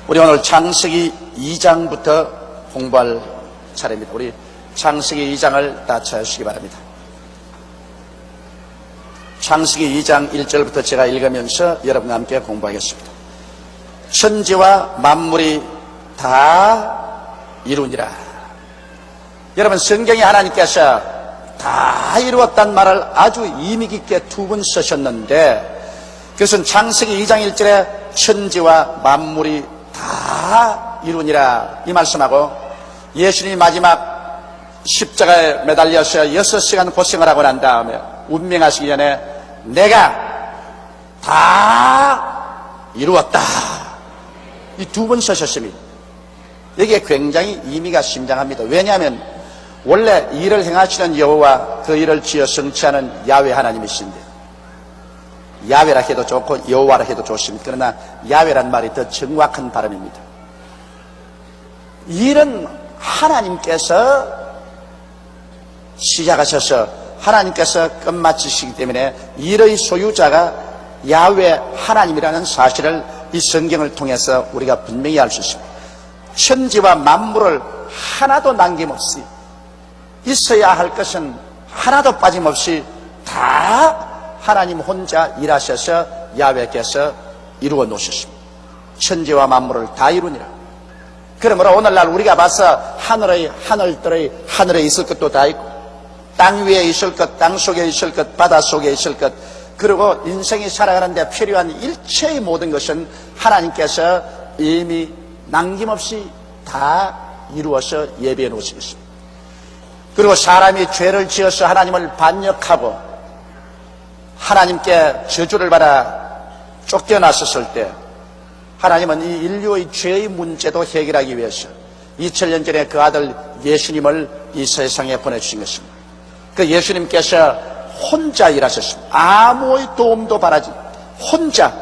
우리 오늘 창세기 2장부터 공부할 차례입니다. 우리 창세기 2장을 다 찾으시기 바랍니다. 창세기 2장 1절부터 제가 읽으면서 여러분과 함께 공부하겠습니다. 천지와 만물이 다 이루니라. 여러분, 성경에 하나님께서 다 이루었단 말을 아주 의미 깊게 두 번 쓰셨는데, 그것은 창세기 2장 1절에 천지와 만물이 다 이루니라 이 말씀하고, 예수님이 마지막 십자가에 매달려서 6시간 고생을 하고 난 다음에 운명하시기 전에 내가 다 이루었다, 이 두 번 쓰셨습니다. 여기에 굉장히 의미가 심장합니다. 왜냐하면 원래 일을 행하시는 여호와, 그 일을 지어 성취하는 야훼 하나님이신데, 야훼라 해도 좋고 여호와라 해도 좋습니다. 그러나 야훼란 말이 더 정확한 발음입니다. 일은 하나님께서 시작하셔서 하나님께서 끝마치시기 때문에 일의 소유자가 야훼 하나님이라는 사실을 이 성경을 통해서 우리가 분명히 알 수 있습니다. 천지와 만물을 하나도 남김없이, 있어야 할 것은 하나도 빠짐없이 다 하나님 혼자 일하셔서 야훼께서 이루어 놓으셨습니다. 천지와 만물을 다 이루니라. 그러므로 오늘날 우리가 봐서 하늘에 있을 것도 다 있고, 땅 위에 있을 것, 땅 속에 있을 것, 바다 속에 있을 것, 그리고 인생이 살아가는데 필요한 일체의 모든 것은 하나님께서 이미 남김없이 다 이루어서 예비해 놓으신 것입니다. 그리고 사람이 죄를 지어서 하나님을 반역하고 하나님께 저주를 받아 쫓겨났었을 때, 하나님은 이 인류의 죄의 문제도 해결하기 위해서 2000년 전에 그 아들 예수님을 이 세상에 보내주신 것입니다. 그 예수님께서 혼자 일하셨습니다. 아무의 도움도 바라지 혼자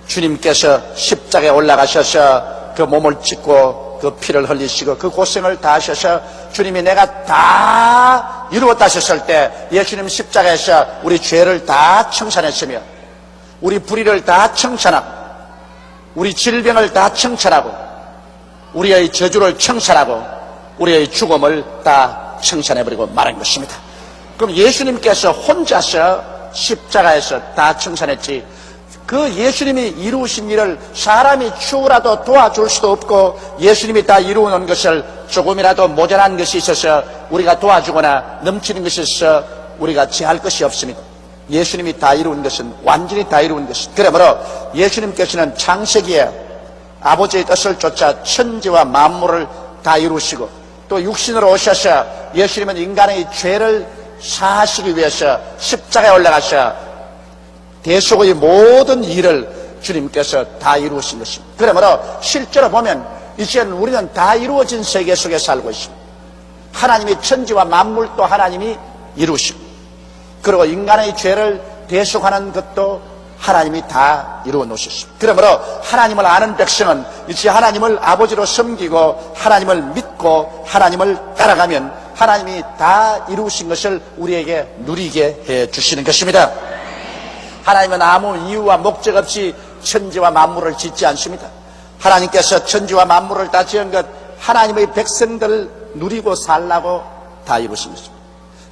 주님께서 십자가에 올라가셔서 그 몸을 찢고 그 피를 흘리시고 그 고생을 다 하셔서 주님이 내가 다 이루었다 하셨을 때, 예수님 십자가에서 우리 죄를 다 청산했으며 우리 불의를 다 청산하고 우리 질병을 다 청산하고 우리의 저주를 청산하고 우리의 죽음을 다 청산해버리고 말한 것입니다. 그럼 예수님께서 혼자서 십자가에서 다 청산했지, 그 예수님이 이루신 일을 사람이 추구라도 도와줄 수도 없고, 예수님이 다 이루어놓은 것을 조금이라도 모자란 것이 있어서 우리가 도와주거나 넘치는 것이 있어서 우리가 취할 것이 없습니다. 예수님이 다 이루은 것은 완전히 다 이루은 것입니다. 그러므로 예수님께서는 창세기에 아버지의 뜻을 쫓아 천지와 만물을 다 이루시고, 또 육신으로 오셔서 예수님은 인간의 죄를 사하시기 위해서 십자가에 올라가셔 대속의 모든 일을 주님께서 다 이루신 것입니다. 그러므로 실제로 보면 이제는 우리는 다 이루어진 세계 속에 살고 있습니다. 하나님이 천지와 만물도 하나님이 이루시고, 그리고 인간의 죄를 대속하는 것도 하나님이 다 이루어 놓으셨습니다. 그러므로 하나님을 아는 백성은 이제 하나님을 아버지로 섬기고 하나님을 믿고 하나님을 따라가면 하나님이 다 이루신 것을 우리에게 누리게 해 주시는 것입니다. 하나님은 아무 이유와 목적 없이 천지와 만물을 짓지 않습니다. 하나님께서 천지와 만물을 다 지은 것 하나님의 백성들을 누리고 살라고 다 이루신 것입니다.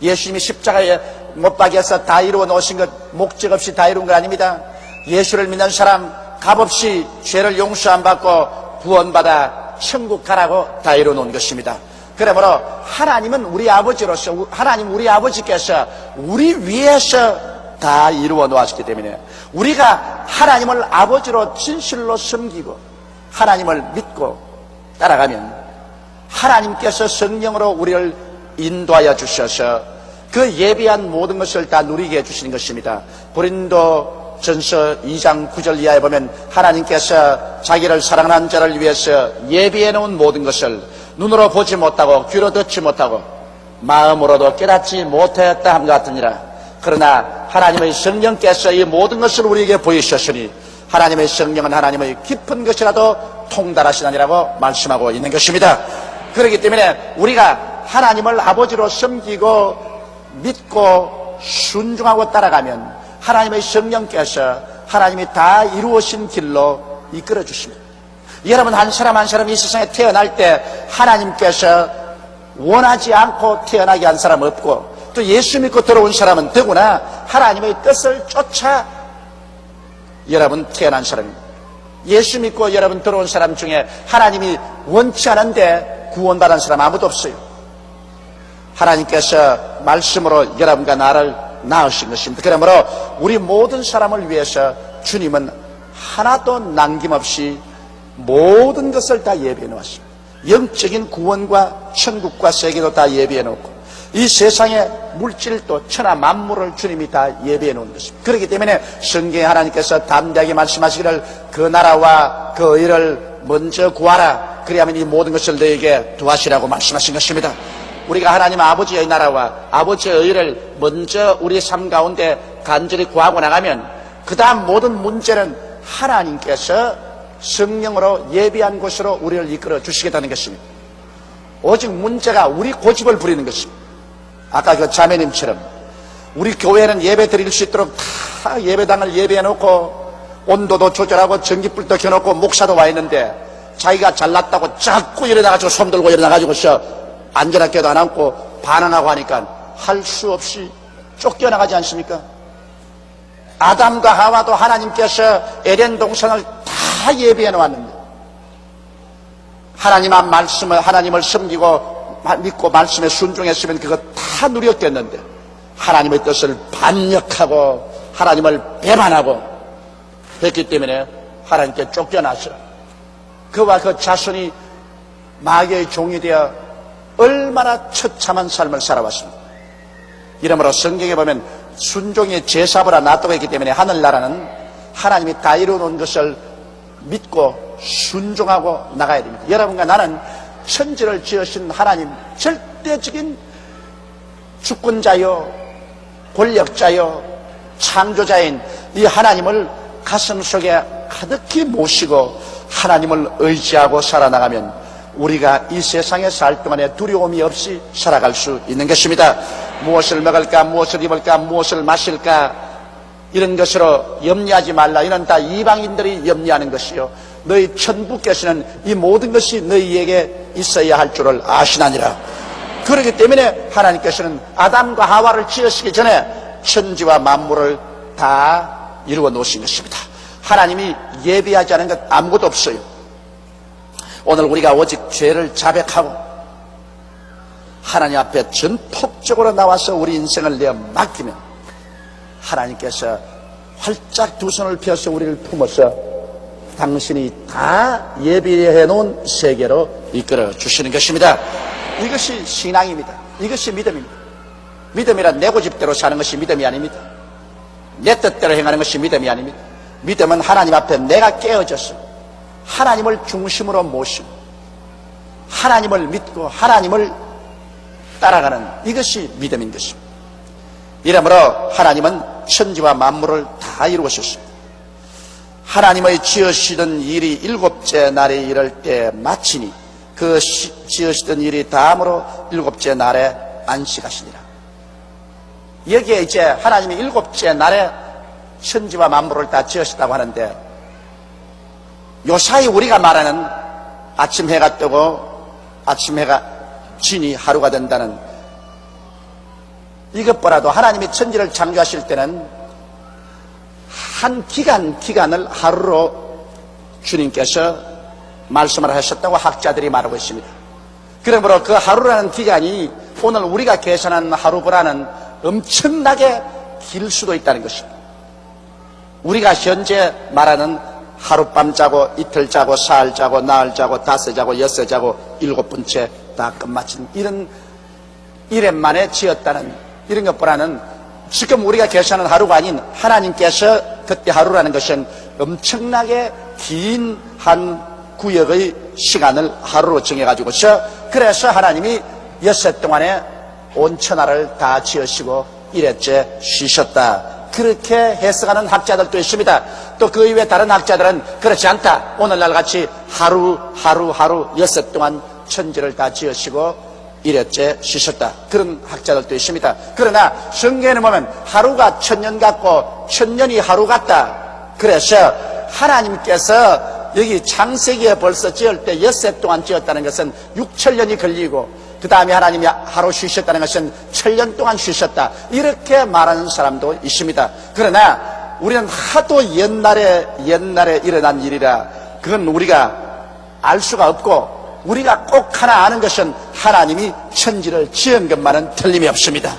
예수님이 십자가에 못 박여서 다 이루어 놓으신 것 목적 없이 다 이룬 거 아닙니다. 예수를 믿는 사람 값없이 죄를 용서 안 받고 구원받아 천국 가라고 다 이루어 놓은 것입니다. 그러므로 하나님은 우리 아버지로서, 하나님 우리 아버지께서 우리 위해서 다 이루어 놓았기 때문에 우리가 하나님을 아버지로 진실로 섬기고 하나님을 믿고 따라가면 하나님께서 성령으로 우리를 인도하여 주셔서 그 예비한 모든 것을 다 누리게 해주시는 것입니다. 고린도전서 2장 9절 이하에 보면 하나님께서 자기를 사랑하는 자를 위해서 예비해 놓은 모든 것을 눈으로 보지 못하고 귀로 듣지 못하고 마음으로도 깨닫지 못하였다 함과 같으니라. 그러나 하나님의 성령께서 이 모든 것을 우리에게 보이셨으니 하나님의 성령은 하나님의 깊은 것이라도 통달하시나니라고 말씀하고 있는 것입니다. 그렇기 때문에 우리가 하나님을 아버지로 섬기고 믿고 순종하고 따라가면 하나님의 성령께서 하나님이 다 이루어진 길로 이끌어 주십니다. 여러분, 한 사람 한 사람 이 세상에 태어날 때 하나님께서 원하지 않고 태어나게 한 사람 없고, 또 예수 믿고 들어온 사람은 더구나 하나님의 뜻을 쫓아 여러분 태어난 사람입니다. 예수 믿고 여러분 들어온 사람 중에 하나님이 원치 않은데 구원받은 사람 아무도 없어요. 하나님께서 말씀으로 여러분과 나를 낳으신 것입니다. 그러므로 우리 모든 사람을 위해서 주님은 하나도 남김없이 모든 것을 다 예비해 놓았습니다. 영적인 구원과 천국과 세계도 다 예비해 놓고, 이 세상의 물질도 천하 만물을 주님이 다 예비해 놓은 것입니다. 그렇기 때문에 성경에 하나님께서 담대하게 말씀하시기를 그 나라와 그 의를 먼저 구하라, 그리하면 이 모든 것을 너에게 더하시라고 말씀하신 것입니다. 우리가 하나님 아버지의 나라와 아버지의 의를 먼저 우리 삶 가운데 간절히 구하고 나가면 그 다음 모든 문제는 하나님께서 성령으로 예비한 곳으로 우리를 이끌어 주시겠다는 것입니다. 오직 문제가 우리 고집을 부리는 것입니다. 아까 그 자매님처럼 우리 교회는 예배 드릴 수 있도록 다 예배당을 예배해 놓고 온도도 조절하고 전기불도 켜놓고 목사도 와 있는데 자기가 잘났다고 자꾸 일어나가지고 손 들고 일어나가지고서 안전하게도 안 앉고 반항하고 하니까 할 수 없이 쫓겨나가지 않습니까? 아담과 하와도 하나님께서 에덴 동산을 다 예비해 놓았는데 하나님을 섬기고 믿고 말씀에 순종했으면 그거 다 누렸겠는데 하나님의 뜻을 반역하고 하나님을 배반하고 했기 때문에 하나님께 쫓겨나서 그와 그 자손이 마귀의 종이 되어 얼마나 처참한 삶을 살아왔습니다. 이러므로 성경에 보면 순종의 제사보라 낫다고 했기 때문에 하늘나라는 하나님이 다 이루어놓은 것을 믿고 순종하고 나가야 됩니다. 여러분과 나는 천지를 지으신 하나님, 절대적인 주권자요 권력자요 창조자인 이 하나님을 가슴 속에 가득히 모시고 하나님을 의지하고 살아나가면 우리가 이 세상에 살 동안에 두려움이 없이 살아갈 수 있는 것입니다. 무엇을 먹을까, 무엇을 입을까, 무엇을 마실까, 이런 것으로 염려하지 말라. 이는 다 이방인들이 염려하는 것이요, 너희 천부께서는 이 모든 것이 너희에게 있어야 할 줄을 아시나니라. 그렇기 때문에 하나님께서는 아담과 하와를 지으시기 전에 천지와 만물을 다 이루어 놓으신 것입니다. 하나님이 예비하지 않은 것 아무것도 없어요. 오늘 우리가 오직 죄를 자백하고 하나님 앞에 전폭적으로 나와서 우리 인생을 내어 맡기면 하나님께서 활짝 두 손을 펴서 우리를 품어서 당신이 다 예비해 놓은 세계로 이끌어 주시는 것입니다. 이것이 신앙입니다. 이것이 믿음입니다. 믿음이란 내 고집대로 사는 것이 믿음이 아닙니다. 내 뜻대로 행하는 것이 믿음이 아닙니다. 믿음은 하나님 앞에 내가 깨어져서 하나님을 중심으로 모시고 하나님을 믿고 하나님을 따라가는, 이것이 믿음인 것입니다. 이러므로 하나님은 천지와 만물을 다 이루셨습니다. 하나님의 지으시던 일이 일곱째 날에 이를 때 마치니 그 지으시던 일이 다음으로 일곱째 날에 안식하시니라. 여기에 이제 하나님이 일곱째 날에 천지와 만물을 다 지으셨다고 하는데, 요사이 우리가 말하는 아침 해가 뜨고 아침 해가 지니 하루가 된다는 이것보다도 하나님이 천지를 창조하실 때는 한 기간을 하루로 주님께서 말씀을 하셨다고 학자들이 말하고 있습니다. 그러므로 그 하루라는 기간이 오늘 우리가 계산하는 하루보다는 엄청나게 길 수도 있다는 것입니다. 우리가 현재 말하는 하룻밤 자고 이틀 자고 사흘 자고 나흘 자고 닷새 자고 엿새 자고 일곱 번째 다 끝마친 이런 일에 만에 지었다는 이런 것보다는 지금 우리가 계산하는 하루가 아닌 하나님께서 그때 하루라는 것은 엄청나게 긴 한 구역의 시간을 하루로 정해가지고서, 그래서 하나님이 엿새 동안에 온 천하를 다 지으시고 일회째 쉬셨다, 그렇게 해석하는 학자들도 있습니다. 또 그 이외에 다른 학자들은 그렇지 않다, 오늘날 같이 하루 엿새 동안 천지를 다 지으시고 일회째 쉬셨다, 그런 학자들도 있습니다. 그러나 성경에는 보면 하루가 천년 같고 천년이 하루 같다. 그래서 하나님께서 여기 창세기에 벌써 지을 때 엿새 동안 지었다는 것은 6천년이 걸리고 그 다음에 하나님이 하루 쉬셨다는 것은 1,000년 동안 쉬셨다, 이렇게 말하는 사람도 있습니다. 그러나 우리는 하도 옛날에 일어난 일이라 그건 우리가 알 수가 없고, 우리가 꼭 하나 아는 것은 하나님이 천지를 지은 것만은 틀림이 없습니다.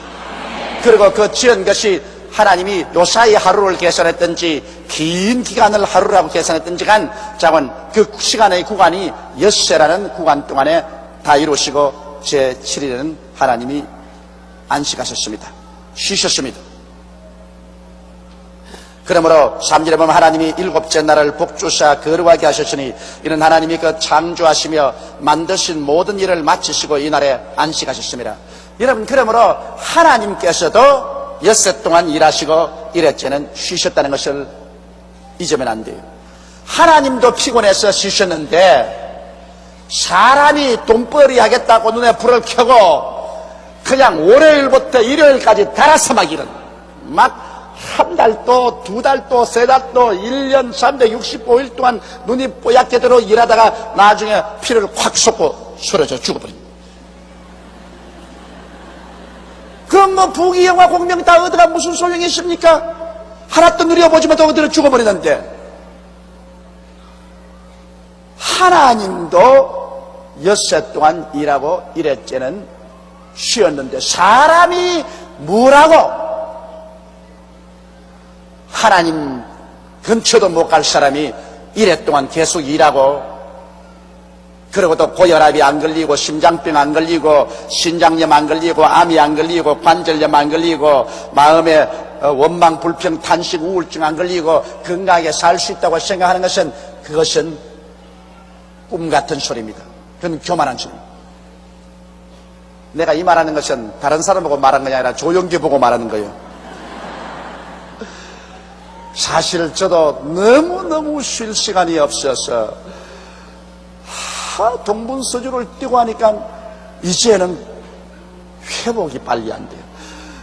그리고 그 지은 것이 하나님이 요사이 하루를 계산했든지 긴 기간을 하루라고 계산했든지 간 자건 그 시간의 구간이 엿새라는 구간 동안에 다 이루시고 제7일에는 하나님이 안식하셨습니다. 쉬셨습니다. 그러므로 3절에 보면 하나님이 일곱째 날을 복주사 거룩하게 하셨으니 이는 하나님이 그 창조하시며 만드신 모든 일을 마치시고 이 날에 안식하셨습니다. 여러분, 그러므로 하나님께서도 엿새 동안 일하시고 일회째는 쉬셨다는 것을 잊으면 안 돼요. 하나님도 피곤해서 쉬셨는데 사람이 돈벌이 하겠다고 눈에 불을 켜고 그냥 월요일부터 일요일까지 달아서마기는 막 한 달도, 두 달도, 세 달도, 1년 365일 동안 눈이 뽀얗게 들어 일하다가 나중에 피를 확 쏟고 쓰러져 죽어버립니다. 그럼 뭐 부귀영화 공명 다 얻어가 무슨 소용이 있습니까? 하나도 누려보지 못하고 어디로 죽어버리는데. 하나님도 엿새 동안 일하고 일회째는 쉬었는데 사람이 뭐라고 하나님 근처도 못 갈 사람이 일회 동안 계속 일하고, 그리고 또 고혈압이 안 걸리고 심장병 안 걸리고 신장염 안 걸리고 암이 안 걸리고 관절염 안 걸리고 마음에 원망 불평 탄식 우울증 안 걸리고 건강하게 살 수 있다고 생각하는 것은 그것은 꿈 같은 소리입니다. 그건 교만한 소리입니다. 내가 이 말하는 것은 다른 사람 보고 말하는 것이 아니라 조용기 보고 말하는 거예요. 사실 저도 너무너무 쉴 시간이 없어서 동분서주를 뛰고 하니까 이제는 회복이 빨리 안 돼요.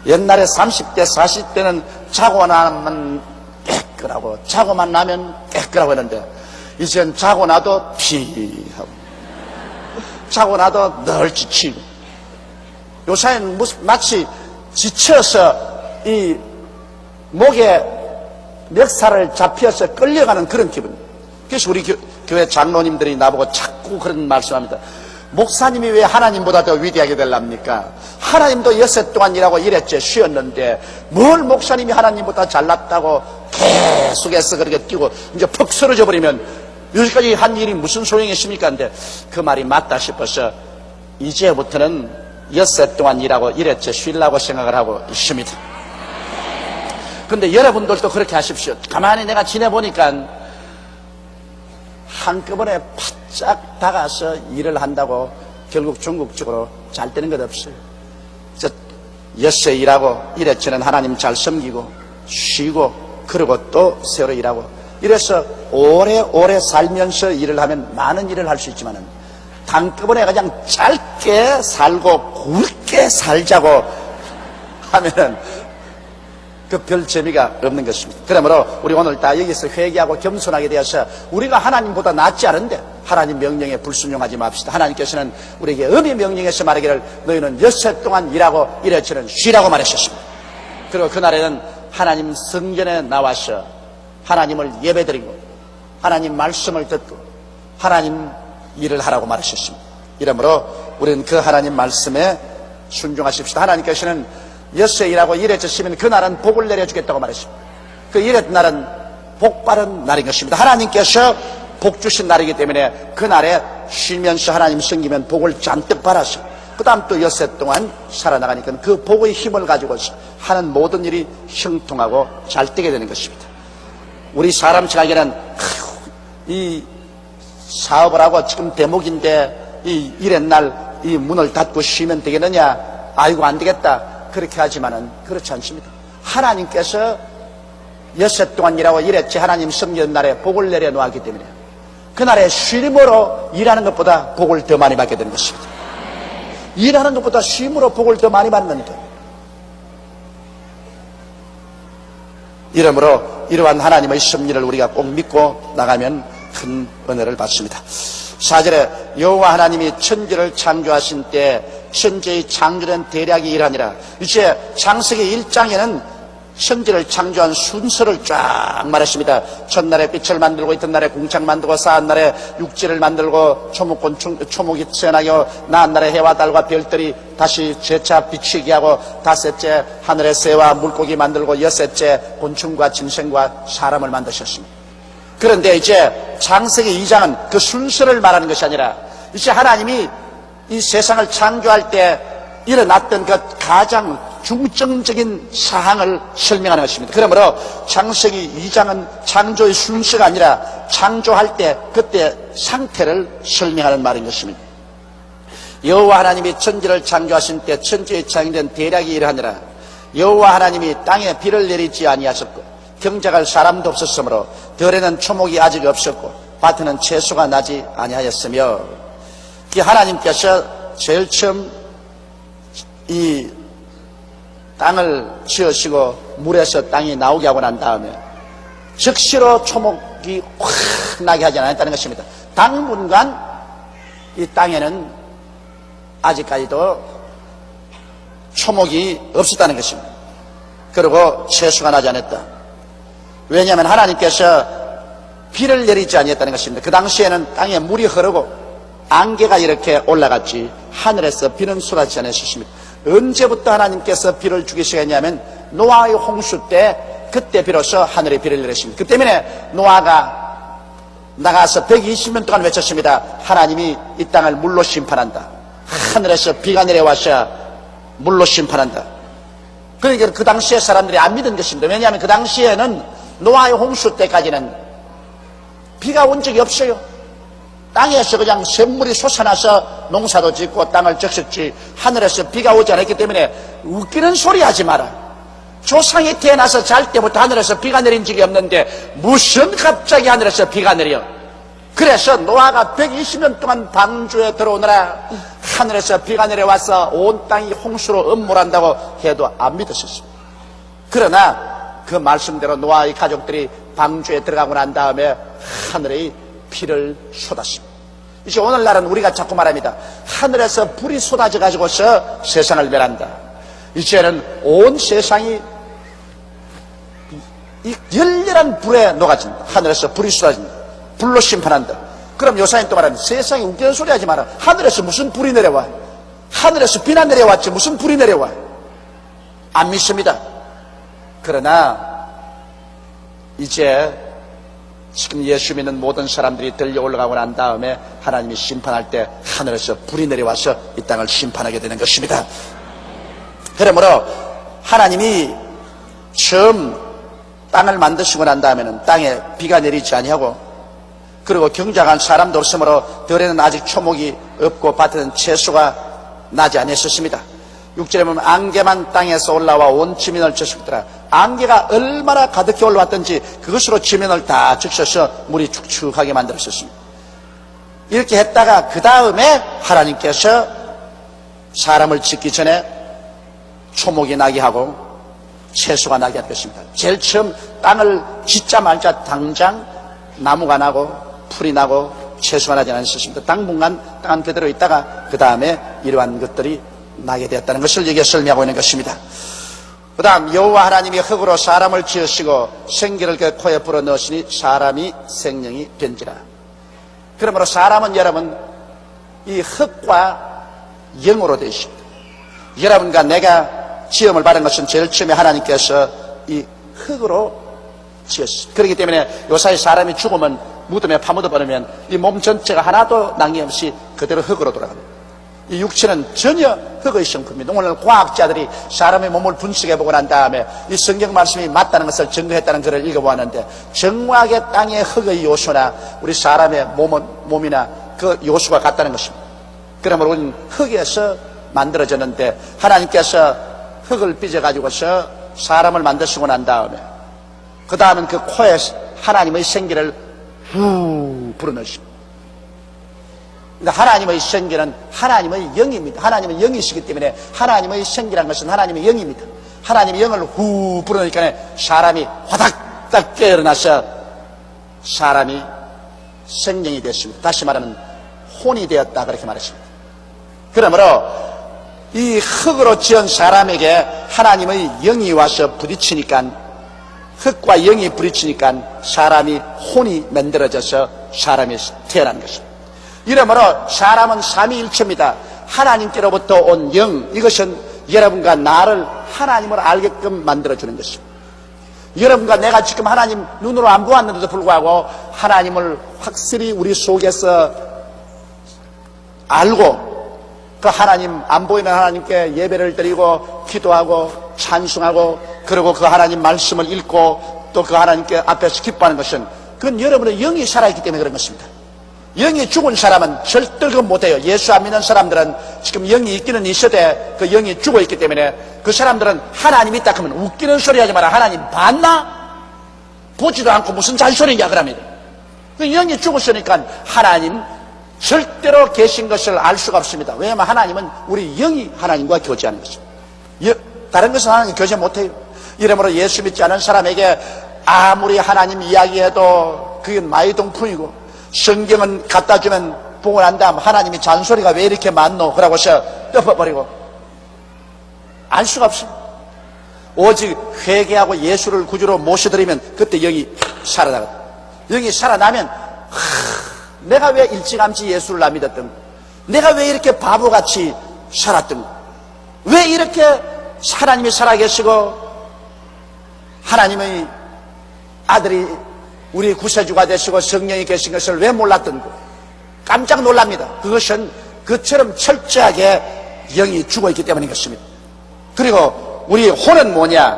옛날에 30대 40대는 자고 나면 깨끗하고 자고만 나면 깨끗하고 했는데 이젠 자고 나도 피하고 자고 나도 늘 지치고 요새는 마치 지쳐서 이 목에 멱살을 잡혀서 끌려가는 그런 기분. 그래서 우리 교회 장로님들이 나보고 자꾸 그런 말씀합니다. 목사님이 왜 하나님보다 더 위대하게 되랍니까? 하나님도 엿새 동안 일하고 일회째 쉬었는데 뭘 목사님이 하나님보다 잘났다고 계속해서 그렇게 뛰고 이제 퍽 쓰러져 버리면 여기까지 한 일이 무슨 소용이 있습니까? 근데 그 말이 맞다 싶어서 이제부터는 엿새 동안 일하고 일회째 쉬려고 생각을 하고 있습니다. 근데 여러분들도 그렇게 하십시오. 가만히 내가 지내보니까 한꺼번에 바짝 다가서 일을 한다고 결국 중국적으로 잘 되는 것 없어요. 엿새 일하고 일회째는 하나님 잘 섬기고 쉬고 그리고 또 새로 일하고 이래서 오래오래 살면서 일을 하면 많은 일을 할 수 있지만은 한꺼번에 그냥 짧게 살고 굵게 살자고 하면은 그 별 재미가 없는 것입니다. 그러므로 우리 오늘 다 여기서 회개하고 겸손하게 되어서 우리가 하나님보다 낫지 않은데 하나님 명령에 불순종하지 맙시다. 하나님께서는 우리에게 엄히 명령해서 말하기를 너희는 엿새 동안 일하고 일회째는 쉬라고 말하셨습니다. 그리고 그날에는 하나님 성전에 나와서 하나님을 예배드리고 하나님 말씀을 듣고 하나님 일을 하라고 말하셨습니다. 이러므로 우리는 그 하나님 말씀에 순종하십시다. 하나님께서는 엿새 일하고 일회째 쉬면 그날은 복을 내려주겠다고 말했습니다. 그 일회 날은 복 받은 날인 것입니다. 하나님께서 복 주신 날이기 때문에 그날에 쉬면서 하나님 섬기면 복을 잔뜩 받아서 그 다음 또 엿새 동안 살아나가니까 그 복의 힘을 가지고 하는 모든 일이 형통하고 잘 되게 되는 것입니다. 우리 사람 생각에는 이 사업을 하고 지금 대목인데 이 일의 날 이 문을 닫고 쉬면 되겠느냐, 아이고 안 되겠다 그렇게 하지만은 그렇지 않습니다. 하나님께서 엿새 동안 일하고 일회째 하나님 섬기는 날에 복을 내려놓았기 때문에 그날에 쉼으로 일하는 것보다 복을 더 많이 받게 되는 것입니다. 일하는 것보다 쉼으로 복을 더 많이 받는데, 이러므로 이러한 하나님의 섭리를 우리가 꼭 믿고 나가면 큰 은혜를 받습니다. 4절에 여호와 하나님이 천지를 창조하신 때 천지의 창조된 대략이 이러하니라. 이제 창세기 1장에는 천지를 창조한 순서를 쫙 말했습니다. 첫날에 빛을 만들고 이튿날에 궁창 만들고 사한날에 육지를 만들고 초목이 태어나게 하고 나한날에 해와 달과 별들이 다시 재차 비치게 하고 다섯째 하늘의 새와 물고기 만들고 여섯째 곤충과 짐승과 사람을 만드셨습니다. 그런데 이제 창세기 2장은 그 순서를 말하는 것이 아니라 이제 하나님이 이 세상을 창조할 때 일어났던 그 가장 중점적인 사항을 설명하는 것입니다. 그러므로 창세기 2장은 창조의 순서가 아니라 창조할 때 그때 상태를 설명하는 말인 것입니다. 여호와 하나님이 천지를 창조하신 때 천지에 창조된 대략이 이러하니라. 여호와 하나님이 땅에 비를 내리지 아니하셨고 경작할 사람도 없었으므로 들에는 초목이 아직 없었고 밭에는 채소가 나지 아니하였으며, 이 하나님께서 제일 처음 이 땅을 지으시고 물에서 땅이 나오게 하고 난 다음에 즉시로 초목이 확 나게 하지 않았다는 것입니다. 당분간 이 땅에는 아직까지도 초목이 없었다는 것입니다. 그리고 채소가 나지 않았다. 왜냐하면 하나님께서 비를 내리지 아니했다는 것입니다. 그 당시에는 땅에 물이 흐르고 안개가 이렇게 올라갔지 하늘에서 비는 쏟아지지 않았습니다. 언제부터 하나님께서 비를 주기 시작했냐면 노아의 홍수 때, 그때 비로소 하늘에 비를 내렸습니다. 그 때문에 노아가 나가서 120년 동안 외쳤습니다. 하나님이 이 땅을 물로 심판한다. 하늘에서 비가 내려와서 물로 심판한다. 그러니까 그 당시에 사람들이 안 믿은 것입니다. 왜냐하면 그 당시에는 노아의 홍수 때까지는 비가 온 적이 없어요. 땅에서 그냥 샘물이 솟아나서 농사도 짓고 땅을 적셨지 하늘에서 비가 오지 않았기 때문에 웃기는 소리 하지 마라. 조상이 태어나서 잘 때부터 하늘에서 비가 내린 적이 없는데 무슨 갑자기 하늘에서 비가 내려. 그래서 노아가 120년 동안 방주에 들어오느라 하늘에서 비가 내려와서 온 땅이 홍수로 음몰한다고 해도 안 믿었었습니다. 그러나 그 말씀대로 노아의 가족들이 방주에 들어가고 난 다음에 하늘의 비를 쏟았습니다. 이제 오늘날은 우리가 자꾸 말합니다. 하늘에서 불이 쏟아져 가지고서 세상을 멸한다. 이제는 온 세상이 이 열렬한 불에 녹아진다. 하늘에서 불이 쏟아진다. 불로 심판한다. 그럼 요사님 또 말합니다. 세상에 웃기는 소리 하지 마라. 하늘에서 무슨 불이 내려와? 하늘에서 비나 내려왔지 무슨 불이 내려와? 안 믿습니다. 그러나 이제 지금 예수 믿는 모든 사람들이 들려 올라가고 난 다음에 하나님이 심판할 때 하늘에서 불이 내려와서 이 땅을 심판하게 되는 것입니다. 그러므로 하나님이 처음 땅을 만드시고 난 다음에는 땅에 비가 내리지 아니하고 그리고 경작한 사람도 없으므로 들에는 아직 초목이 없고 밭에는 채소가 나지 아니했었습니다. 6절에 보면 안개만 땅에서 올라와 온 지면을 적셨더라. 안개가 얼마나 가득히 올라왔던지 그것으로 지면을 다 적셔서 물이 축축하게 만들었었습니다. 이렇게 했다가 그 다음에 하나님께서 사람을 짓기 전에 초목이 나게 하고 채소가 나게 할 것입니다. 제일 처음 땅을 짓자마자 당장 나무가 나고 풀이 나고 채소가 나지 않았습니다. 당분간 땅은 그대로 있다가 그 다음에 이러한 것들이 나게 되었다는 것을 여기에 설명하고 있는 것입니다. 그 다음 여호와 하나님이 흙으로 사람을 지으시고 생기를 그 코에 불어 넣으시니 사람이 생명이 된지라. 그러므로 사람은 여러분 이 흙과 영으로 되어 있습니다. 여러분과 내가 지음을 받은 것은 제일 처음에 하나님께서 이 흙으로 지었습니다. 그렇기 때문에 요사이 사람이 죽으면 무덤에 파묻어 버리면 이 몸 전체가 하나도 남김없이 그대로 흙으로 돌아갑니다. 이 육체는 전혀 흙의 성품입니다. 오늘 과학자들이 사람의 몸을 분석해보고 난 다음에 이 성경 말씀이 맞다는 것을 증거했다는 글을 읽어보았는데 정확하게 땅의 흙의 요소나 우리 사람의 몸이나 그 요소가 같다는 것입니다. 그러므로 우리는 흙에서 만들어졌는데 하나님께서 흙을 빚어가지고서 사람을 만드시고 난 다음에 그 다음은 그 코에 하나님의 생기를 후 불어넣으십니다. 그러니까 하나님의 생기는 하나님의 영입니다. 하나님은 영이시기 때문에 하나님의 생기라는 것은 하나님의 영입니다. 하나님의 영을 후 불어넣으니까 사람이 화닥닥 깨어나서 사람이 생명이 되었습니다. 다시 말하면 혼이 되었다 그렇게 말했습니다. 그러므로 이 흙으로 지은 사람에게 하나님의 영이 와서 부딪히니까, 흙과 영이 부딪히니까 사람이 혼이 만들어져서 사람이 태어나는 것입니다. 이러므로 사람은 삼위일체입니다. 하나님께로부터 온 영, 이것은 여러분과 나를 하나님을 알게끔 만들어주는 것입니다. 여러분과 내가 지금 하나님 눈으로 안 보았는데도 불구하고 하나님을 확실히 우리 속에서 알고, 그 하나님, 안 보이는 하나님께 예배를 드리고 기도하고 찬송하고, 그리고 그 하나님 말씀을 읽고 또 그 하나님께 앞에서 기뻐하는 것은 그건 여러분의 영이 살아있기 때문에 그런 것입니다. 영이 죽은 사람은 절대 그건 못해요. 예수 안 믿는 사람들은 지금 영이 있기는 있어도 그 영이 죽어있기 때문에 그 사람들은 하나님 있다 하면 웃기는 소리 하지 마라. 하나님 봤나? 보지도 않고 무슨 잔소리냐 그러면. 그 영이 죽었으니까 하나님 절대로 계신 것을 알 수가 없습니다. 왜냐하면 하나님은 우리 영이 하나님과 교제하는 것입니다. 다른 것은 하나님 교제 못해요. 이러므로 예수 믿지 않은 사람에게 아무리 하나님 이야기해도 그게 마이동풍이고, 성경은 갖다 주면 보고 난 다음 하나님이 잔소리가 왜 이렇게 많노? 그러고서 덮어버리고 알 수가 없어요. 오직 회개하고 예수를 구주로 모셔드리면 그때 영이 살아나거든. 영이 살아나면 내가 왜 일찌감치 예수를 안 믿었던 거? 내가 왜 이렇게 바보같이 살았던 거? 왜 이렇게 하나님이 살아계시고 하나님의 아들이 우리 구세주가 되시고 성령이 계신 것을 왜 몰랐던 거? 깜짝 놀랍니다. 그것은 그처럼 철저하게 영이 죽어있기 때문인 것입니다. 그리고 우리 혼은 뭐냐?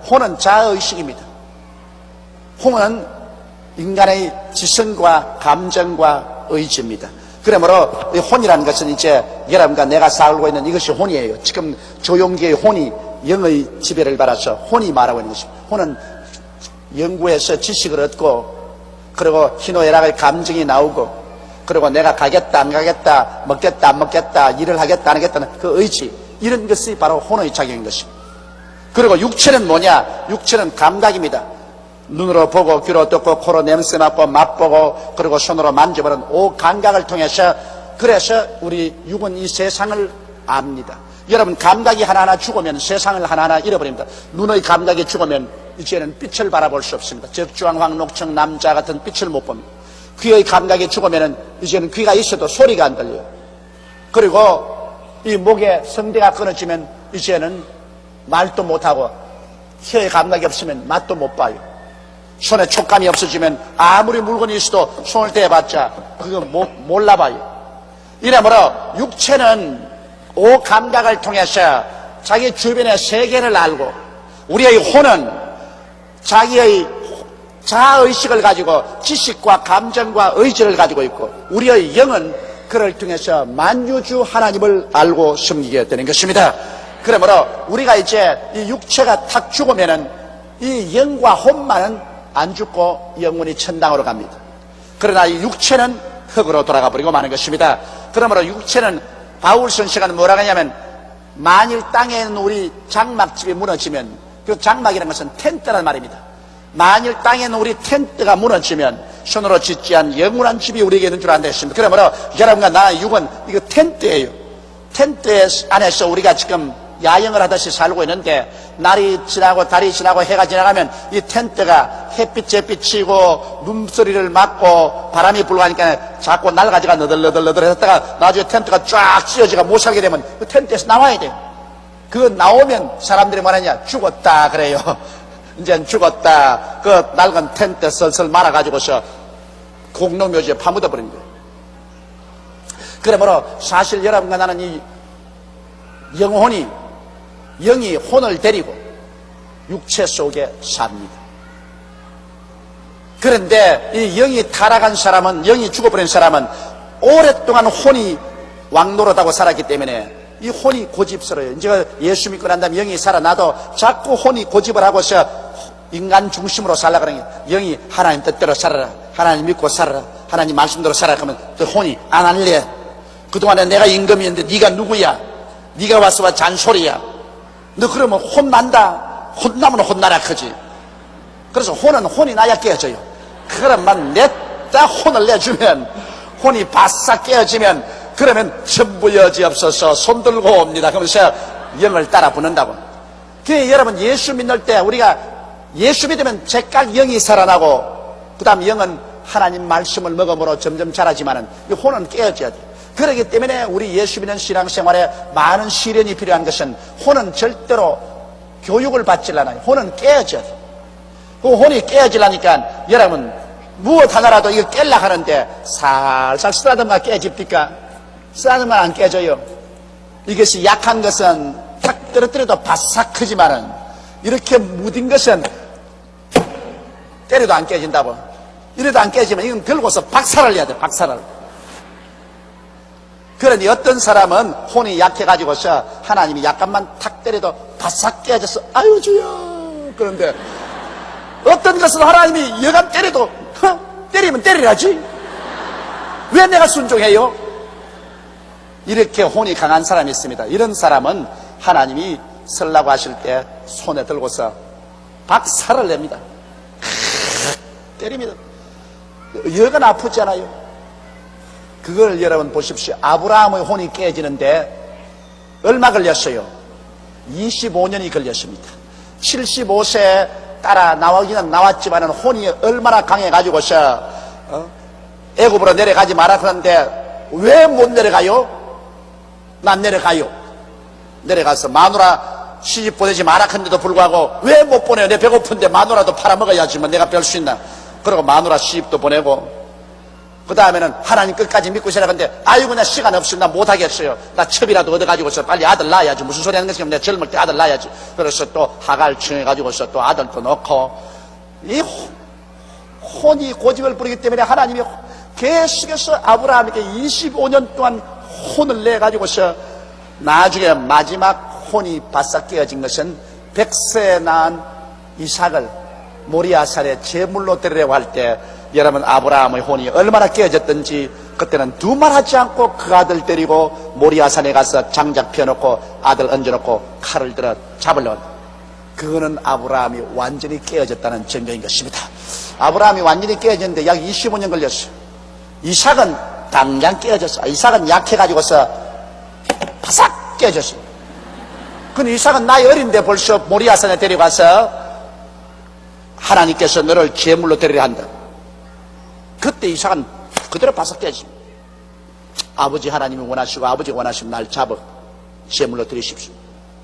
혼은 자아의식입니다. 혼은 인간의 지성과 감정과 의지입니다. 그러므로 이 혼이라는 것은 이제 여러분과 내가 살고 있는 이것이 혼이에요. 지금 조용기의 혼이 영의 지배를 받아서 혼이 말하고 있는 것입니다. 혼은 연구해서 지식을 얻고, 그리고 희노애락의 감정이 나오고, 그리고 내가 가겠다 안 가겠다, 먹겠다 안 먹겠다, 일을 하겠다 안 하겠다는 그 의지, 이런 것이 바로 혼의 작용인 것입니다. 그리고 육체는 뭐냐? 육체는 감각입니다. 눈으로 보고, 귀로 듣고, 코로 냄새 맡고, 맛보고, 그리고 손으로 만져보는 오 감각을 통해서, 그래서 우리 육은 이 세상을 압니다. 여러분, 감각이 하나하나 죽으면 세상을 하나하나 잃어버립니다. 눈의 감각이 죽으면 이제는 빛을 바라볼 수 없습니다. 적주왕, 황록청, 남자 같은 빛을 못 봅니다. 귀의 감각이 죽으면 이제는 귀가 있어도 소리가 안 들려요. 그리고 이 목에 성대가 끊어지면 이제는 말도 못하고, 혀의 감각이 없으면 맛도 못 봐요. 손에 촉감이 없어지면 아무리 물건이 있어도 손을 대봤자 그거 몰라봐요. 이러므로 육체는 오 감각을 통해서 자기 주변의 세계를 알고, 우리의 혼은 자기의 자아의식을 가지고 지식과 감정과 의지를 가지고 있고, 우리의 영은 그를 통해서 만유주 하나님을 알고 섬기게 되는 것입니다. 그러므로 우리가 이제 이 육체가 탁 죽으면은 이 영과 혼만은 안 죽고 영원히 천당으로 갑니다. 그러나 이 육체는 흙으로 돌아가 버리고 마는 것입니다. 그러므로 육체는, 바울 선생은 뭐라고 하냐면, 만일 땅에 있는 우리 장막집이 무너지면, 그 장막이라는 것은 텐트란 말입니다. 만일 땅에 있는 우리 텐트가 무너지면 손으로 짓지 않은 영원한 집이 우리에게 있는 줄 안다 했습니다. 그러므로 여러분과 나의 육은 이거 텐트예요. 텐트 안에서 우리가 지금 야영을 하듯이 살고 있는데, 날이 지나고 달이 지나고 해가 지나가면 이 텐트가 햇빛에 비치고 눈소리를 맞고 바람이 불고 하니까 자꾸 날가지가 너덜너덜 했다가 나중에 텐트가 쫙 찢어지가 못 살게 되면 그 텐트에서 나와야 돼요. 그거 나오면 사람들이 뭐하냐? 죽었다 그래요. 이제는 죽었다. 그 낡은 텐트 슬슬 말아가지고서 공동묘지에 파묻어 버린 거예요. 그러므로 사실 여러분과 나는 이 영이 혼을 데리고 육체 속에 삽니다. 그런데 이 영이 타락한 사람은, 영이 죽어버린 사람은 오랫동안 혼이 왕노릇하고 살았기 때문에 이 혼이 고집스러워요. 이제 예수 믿고 난 다음에 영이 살아나도 자꾸 혼이 고집을 하고서 인간 중심으로 살라 그러는 거예요. 영이 하나님 뜻대로 살아라, 하나님 믿고 살아라, 하나님 말씀대로 살아라 하면 또 혼이 안 할래. 그동안에 내가 임금이었는데 네가 누구야? 네가 와서 잔소리야. 너 그러면 혼난다. 혼나면 혼나라 크지. 그래서 혼은 혼이 나야 깨져요. 그러면 내 딱 혼을 내주면, 혼이 바싹 깨어지면, 그러면 전부 여지없어서 손들고 옵니다. 그러면서 영을 따라 붙는다고. 그 여러분, 예수 믿을 때 우리가 예수 믿으면 즉각 영이 살아나고, 그 다음 영은 하나님 말씀을 먹음으로 점점 자라지만은 혼은 깨어져야 돼요. 그렇기 때문에 우리 예수 믿는 신앙생활에 많은 시련이 필요한 것은 혼은 절대로 교육을 받지 않아요. 혼은 깨어져야 돼요. 그 혼이 깨어지려니까 여러분 무엇 하나라도 이거 깰라 하는데 살살 쓰다듬어 깨집니까? 쓰다듬어 안 깨져요. 이것이 약한 것은 탁 떨어뜨려도 바싹 크지만은 이렇게 무딘 것은 때려도 안 깨진다고. 이래도 안 깨지면 이건 들고서 박살을 내야 돼. 박살을. 그러니 어떤 사람은 혼이 약해가지고서 하나님이 약간만 탁 때려도 바싹 깨져서 아유 주여. 그런데 어떤 것은 하나님이 여간 때려도 때리면 때리라지. 왜 내가 순종해요? 이렇게 혼이 강한 사람이 있습니다. 이런 사람은 하나님이 설라고 하실 때 손에 들고서 박살을 냅니다. 때립니다. 여간 아프지 않아요? 그걸 여러분 보십시오. 아브라함의 혼이 깨지는데 얼마 걸렸어요? 25년이 걸렸습니다. 75세에 따라 나오기는 나왔지만 혼이 얼마나 강해가지고서 애굽으로 내려가지 마라 그러는데 왜 못 내려가요? 난 내려가요. 내려가서 마누라 시집 보내지 마라 했는데도 불구하고 왜 못 보내요? 내 배고픈데 마누라도 팔아먹어야지 뭐 내가 별 수 있나. 그리고 마누라 시집도 보내고 그 다음에는 하나님 끝까지 믿고 살아가는데 아이고 나 시간 없어 나 못하겠어요. 나 첩이라도 얻어가지고서 빨리 아들 낳아야지. 무슨 소리 하는 것이면 내가 젊을 때 아들 낳아야지. 그래서 또 하갈 청해가지고서 또 아들도 넣고 이 혼이 고집을 부리기 때문에 하나님이 계속해서 아브라함에게 25년 동안 혼을 내가지고서 나중에 마지막 혼이 바싹 깨어진 것은 100세에 낳은 이삭을 모리아산에 제물로 드리려고 할 때 여러분 아브라함의 혼이 얼마나 깨어졌던지 그때는 두말하지 않고 그 아들 데리고 모리아산에 가서 장작 펴놓고 아들 얹어놓고 칼을 들어 잡으려고. 그거는 아브라함이 완전히 깨어졌다는 증거인 것입니다. 아브라함이 완전히 깨어졌는데 약 25년 걸렸어요. 이삭은 당장 깨어졌어. 이삭은 약해가지고서 바삭 깨어졌어요. 근데 이삭은 나이 어린데 벌써 모리아산에 데려가서 하나님께서 너를 제물로 드리려 한다. 그때 이삭은 그대로 바싹 깨지. 아버지 하나님이 원하시고 아버지가 원하시면 날 잡아 제물로 드리십시오.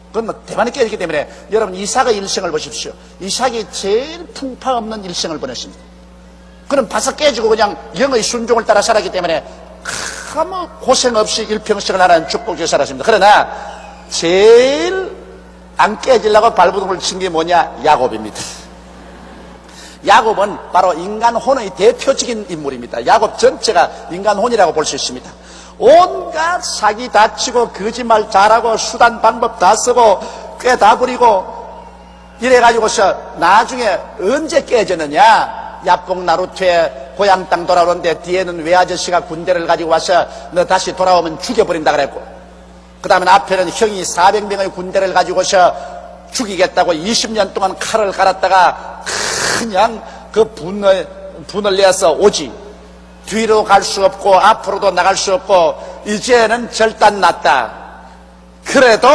그건 뭐 대만히 깨지기 때문에 여러분 이삭의 일생을 보십시오. 이삭이 제일 풍파 없는 일생을 보냈습니다. 그는 바싹 깨지고 그냥 영의 순종을 따라 살았기 때문에 아무 고생 없이 일평생을 하나님 축복주에 살았습니다. 그러나 제일 안 깨지려고 발버둥을 친 게 뭐냐? 야곱입니다. 야곱은 바로 인간 혼의 대표적인 인물입니다. 야곱 전체가 인간 혼이라고 볼 수 있습니다. 온갖 사기 다 치고 거짓말 잘하고 수단 방법 다 쓰고 꽤 다 부리고 이래가지고서 나중에 언제 깨졌느냐? 야복 나루트에 고향 땅 돌아오는데 뒤에는 외아저씨가 군대를 가지고 와서 너 다시 돌아오면 죽여버린다 그랬고 그 다음에 앞에는 형이 400명의 군대를 가지고서 죽이겠다고 20년 동안 칼을 갈았다가 그냥 그 분을 내서 오지. 뒤로 갈 수 없고 앞으로도 나갈 수 없고 이제는 절단 났다. 그래도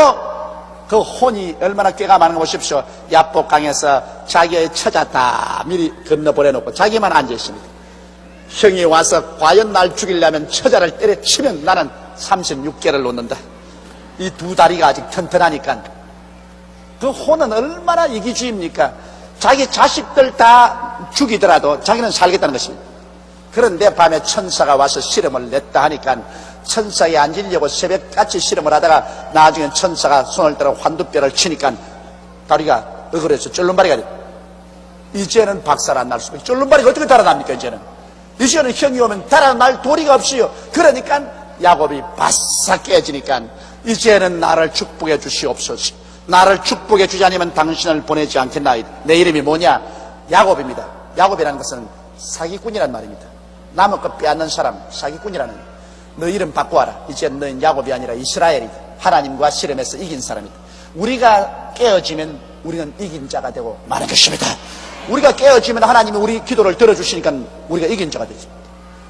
그 혼이 얼마나 꾀가 많은 거 보십시오. 야복강에서 자기의 처자 다 미리 건너보내놓고 자기만 앉아있습니다. 형이 와서 과연 날 죽이려면 처자를 때려치면 나는 36개를 놓는다. 이 두 다리가 아직 튼튼하니까. 그 혼은 얼마나 이기주의입니까? 자기 자식들 다 죽이더라도 자기는 살겠다는 것입니다. 그런데 밤에 천사가 와서 시름을 냈다 하니까 천사에 앉으려고 새벽같이 시름을 하다가 나중에 천사가 손을 들어 환두뼈를 치니까 다리가 어그려서 쫄른바리가 됐다. 이제는 박살 안 날 수가 있어요. 쫄른바리가 어떻게 달아납니까? 이제는 형이 오면 달아날 도리가 없어요. 그러니까 야곱이 바싹 깨지니까 이제는 나를 축복해 주시옵소서. 나를 축복해 주지 않으면 당신을 보내지 않겠나이다. 내 이름이 뭐냐? 야곱입니다. 야곱이라는 것은 사기꾼이란 말입니다. 남의 것 빼앗는 사람, 사기꾼이라는 거예요. 너 이름 바꿔와라. 이제 너는 야곱이 아니라 이스라엘이다. 하나님과 씨름해서 이긴 사람이다. 우리가 깨어지면 우리는 이긴 자가 되고 마는 것입니다. 우리가 깨어지면 하나님이 우리 기도를 들어주시니까 우리가 이긴 자가 되죠.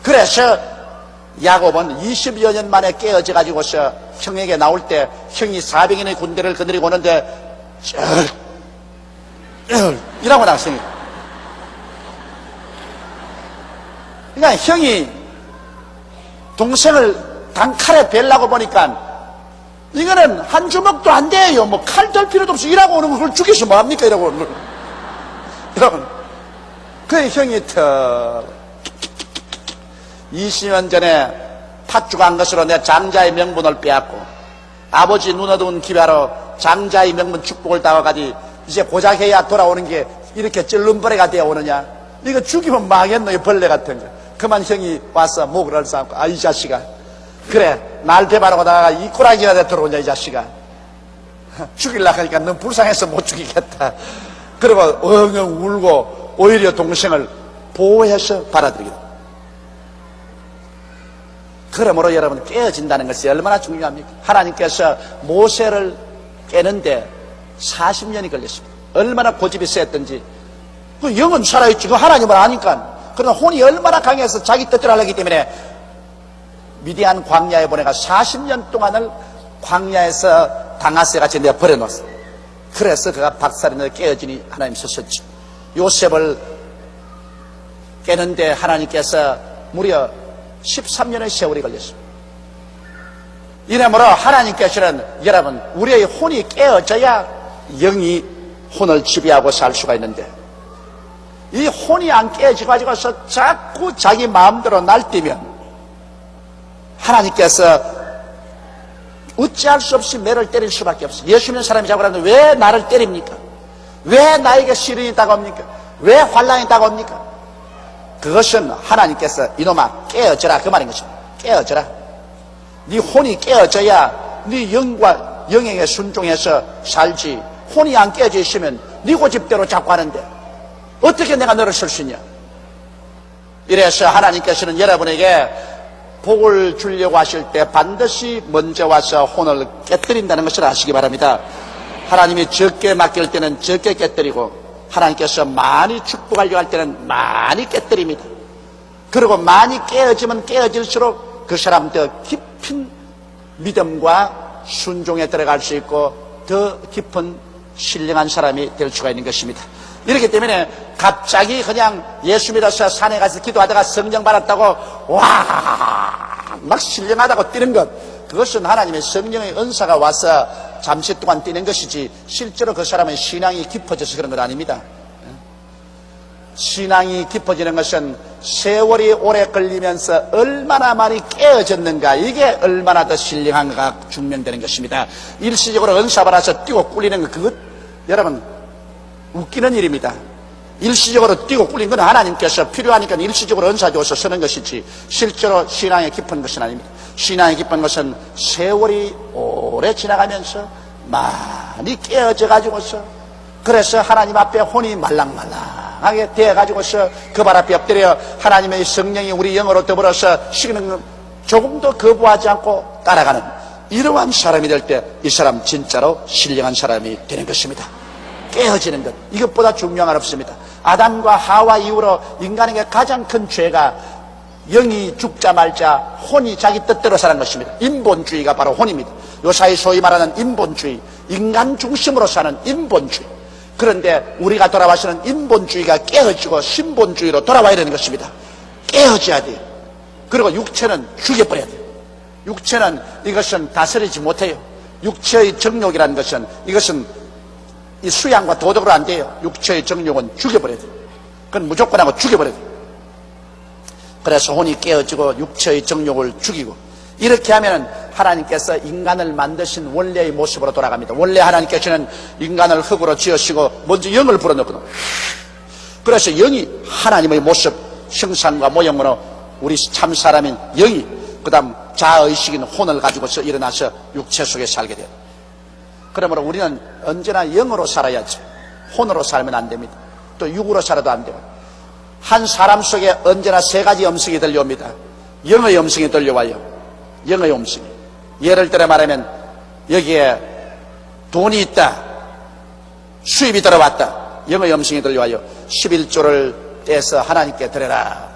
그래서 야곱은 20여 년 만에 깨어져 가지고서 형에게 나올 때 형이 400인의 군대를 거느리고 오는데 이라고 나왔어요. 그러니까 형이 동생을 단칼에 벨라고 보니까 이거는 한 주먹도 안 돼요. 뭐 칼 들 필요도 없이 일하고 오는 걸 죽여서 뭐합니까? 이러고 오는 걸. 여러분, 그 형이 20년 전에 팥죽 한 것으로 내 장자의 명분을 빼앗고 아버지 눈 어두운 기회로 장자의 명분 축복을 따와가지 이제 고작해야 돌아오는 게 이렇게 찔름벌레가 되어 오느냐? 이거 죽이면 망했노, 이 벌레 같은 거. 그만 형이 와서 목을 얽싸고, 아, 이 자식아. 그래, 날 배바라고 나가 이 꼬라지가 돼 들어오냐, 이 자식아. 죽이려고 하니까 넌 불쌍해서 못 죽이겠다. 그리고 엉엉 울고 오히려 동생을 보호해서 받아들이겠다. 그러므로 여러분, 깨어진다는 것이 얼마나 중요합니까? 하나님께서 모세를 깨는데 40년이 걸렸습니다. 얼마나 고집이 셌던지. 그 영은 살아있지. 그 하나님을 아니까. 그러나 혼이 얼마나 강해서 자기 뜻대로 하기 때문에 미디안 광야에 보내가 40년 동안을 광야에서 당하세 같이 내가 버려놓았어요. 그래서 그가 박살이 나 깨어지니 하나님 서셨죠. 요셉을 깨는데 하나님께서 무려 13년의 세월이 걸렸습니다. 이러므로 하나님께서는 여러분, 우리의 혼이 깨어져야 영이 혼을 지배하고 살 수가 있는데, 이 혼이 안 깨어져가지고서 자꾸 자기 마음대로 날뛰면 하나님께서 어찌할 수 없이 매를 때릴 수밖에 없어요. 예수 믿는 사람이 자고 그러는데 왜 나를 때립니까? 왜 나에게 시련이 다가옵니까? 왜 환난이 다가옵니까? 그것은 하나님께서 이놈아 깨어져라, 그 말인 것입니다. 깨어져라. 네 혼이 깨어져야 네 영과 영행에 순종해서 살지. 혼이 안 깨어져 있으면 네 고집대로 자꾸 하는데 어떻게 내가 너를 쓸 수 있냐? 이래서 하나님께서는 여러분에게 복을 주려고 하실 때 반드시 먼저 와서 혼을 깨뜨린다는 것을 아시기 바랍니다. 하나님이 적게 맡길 때는 적게 깨뜨리고 하나님께서 많이 축복하려고 할 때는 많이 깨뜨립니다. 그리고 많이 깨어지면 깨어질수록 그 사람 더 깊은 믿음과 순종에 들어갈 수 있고 더 깊은 신령한 사람이 될 수가 있는 것입니다. 이렇기 때문에 갑자기 그냥 예수 믿어서 산에 가서 기도하다가 성령 받았다고 막 신령하다고 뛰는 것, 그것은 하나님의 성령의 은사가 와서 잠시 동안 뛰는 것이지 실제로 그 사람의 신앙이 깊어져서 그런 건 아닙니다. 신앙이 깊어지는 것은 세월이 오래 걸리면서 얼마나 많이 깨어졌는가, 이게 얼마나 더 신령한가가 증명되는 것입니다. 일시적으로 은사 받아서 뛰고 꿀리는 것, 그것 여러분 웃기는 일입니다. 일시적으로 뛰고 꿀린 건 하나님께서 필요하니까 일시적으로 은사 줘서 쓰는 것이지 실제로 신앙이 깊은 것은 아닙니다. 신앙이 깊은 것은 세월이 오래 지나가면서 많이 깨어져 가지고서, 그래서 하나님 앞에 혼이 말랑말랑하게 되어 가지고서 그 발 앞에 엎드려 하나님의 성령이 우리 영으로 더불어서 식는 것 조금도 거부하지 않고 따라가는 이러한 사람이 될 때 이 사람 진짜로 신령한 사람이 되는 것입니다. 깨어지는 것, 이것보다 중요한 건 없습니다. 아담과 하와 이후로 인간에게 가장 큰 죄가 영이 죽자 말자 혼이 자기 뜻대로 사는 것입니다. 인본주의가 바로 혼입니다. 요사이 소위 말하는 인본주의, 인간 중심으로 사는 인본주의. 그런데 우리가 돌아와서는 인본주의가 깨어지고 신본주의로 돌아와야 되는 것입니다. 깨어져야 돼요. 그리고 육체는 죽여버려야 돼요. 육체는 이것은 다스리지 못해요. 육체의 정욕이라는 것은 이것은 이 수양과 도덕으로 안 돼요. 육체의 정욕은 죽여버려야 돼요. 그건 무조건 하고 죽여버려야 돼요. 그래서 혼이 깨어지고 육체의 정욕을 죽이고, 이렇게 하면 하나님께서 인간을 만드신 원래의 모습으로 돌아갑니다. 원래 하나님께서는 인간을 흙으로 지으시고 먼저 영을 불어넣거든요. 그래서 영이 하나님의 모습, 형상과 모형으로 우리 참 사람인 영이, 그 다음 자아의식인 혼을 가지고서 일어나서 육체 속에 살게 돼요. 그러므로 우리는 언제나 영으로 살아야지 혼으로 살면 안 됩니다. 또 육으로 살아도 안 돼요. 한 사람 속에 언제나 세 가지 음성이 들려옵니다. 영의 음성이 들려와요. 영의 음성이. 예를 들어 말하면 여기에 돈이 있다, 수입이 들어왔다, 영의 음성이 들려와요. 11조를 떼서 하나님께 드려라.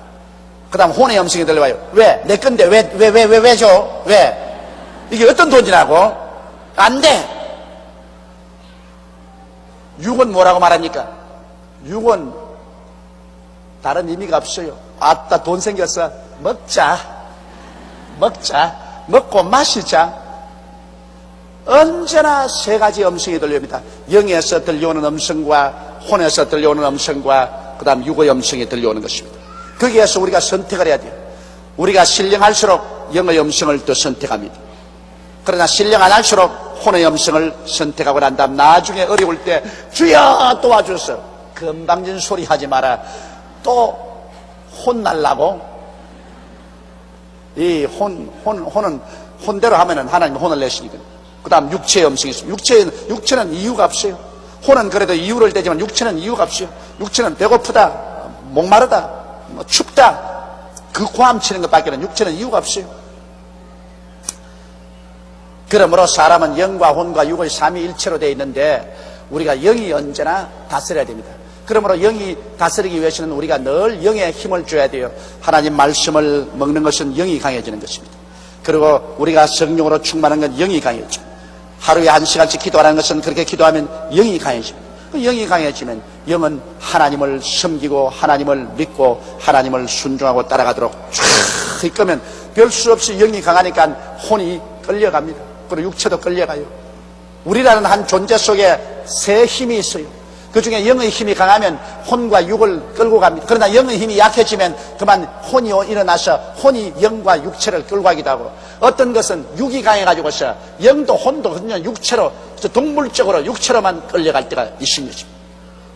그 다음 혼의 음성이 들려와요. 왜? 내 건데 왜 줘? 왜? 이게 어떤 돈이라고? 안 돼. 6원 뭐라고 말합니까? 6원 다른 의미가 없어요. 아따 돈 생겼어. 먹자. 먹고 마시자. 언제나 세 가지 음성이 들려옵니다. 영에서 들려오는 음성과 혼에서 들려오는 음성과 그 다음 육의 음성이 들려오는 것입니다. 거기에서 우리가 선택을 해야 돼요. 우리가 신령할수록 영의 음성을 또 선택합니다. 그러나 신령 안 할수록 혼의 음성을 선택하고 난 다음 나중에 어려울 때 주여 도와줘서 건방진 소리 하지 마라. 또 혼날라고? 이 혼은 혼대로 하면은 하나님이 혼을 내시니까. 그 다음 육체의 음성이 있습니다. 육체는 이유가 없어요. 혼은 그래도 이유를 대지만 육체는 이유가 없어요. 육체는 배고프다, 목마르다, 춥다, 그 고함 치는 것밖에는 육체는 이유가 없어요. 그러므로 사람은 영과 혼과 육의 삼위일체로 되어 있는데 우리가 영이 언제나 다스려야 됩니다. 그러므로 영이 다스리기 위해서는 우리가 늘 영에 힘을 줘야 돼요. 하나님 말씀을 먹는 것은 영이 강해지는 것입니다. 그리고 우리가 성령으로 충만한 건 영이 강해져. 하루에 1시간씩 기도하는 것은 그렇게 기도하면 영이 강해집니다. 그 영이 강해지면 영은 하나님을 섬기고 하나님을 믿고 하나님을 순종하고 따라가도록 쫙 이끌면 별 수 없이 영이 강하니까 혼이 끌려갑니다. 그리고 육체도 끌려가요. 우리라는 한 존재 속에 세 힘이 있어요. 그 중에 영의 힘이 강하면 혼과 육을 끌고 갑니다. 그러나 영의 힘이 약해지면 그만 혼이 일어나서 혼이 영과 육체를 끌고 가기도 하고, 어떤 것은 육이 강해가지고서 영도 혼도 그냥 육체로, 동물적으로 육체로만 끌려갈 때가 있습니다.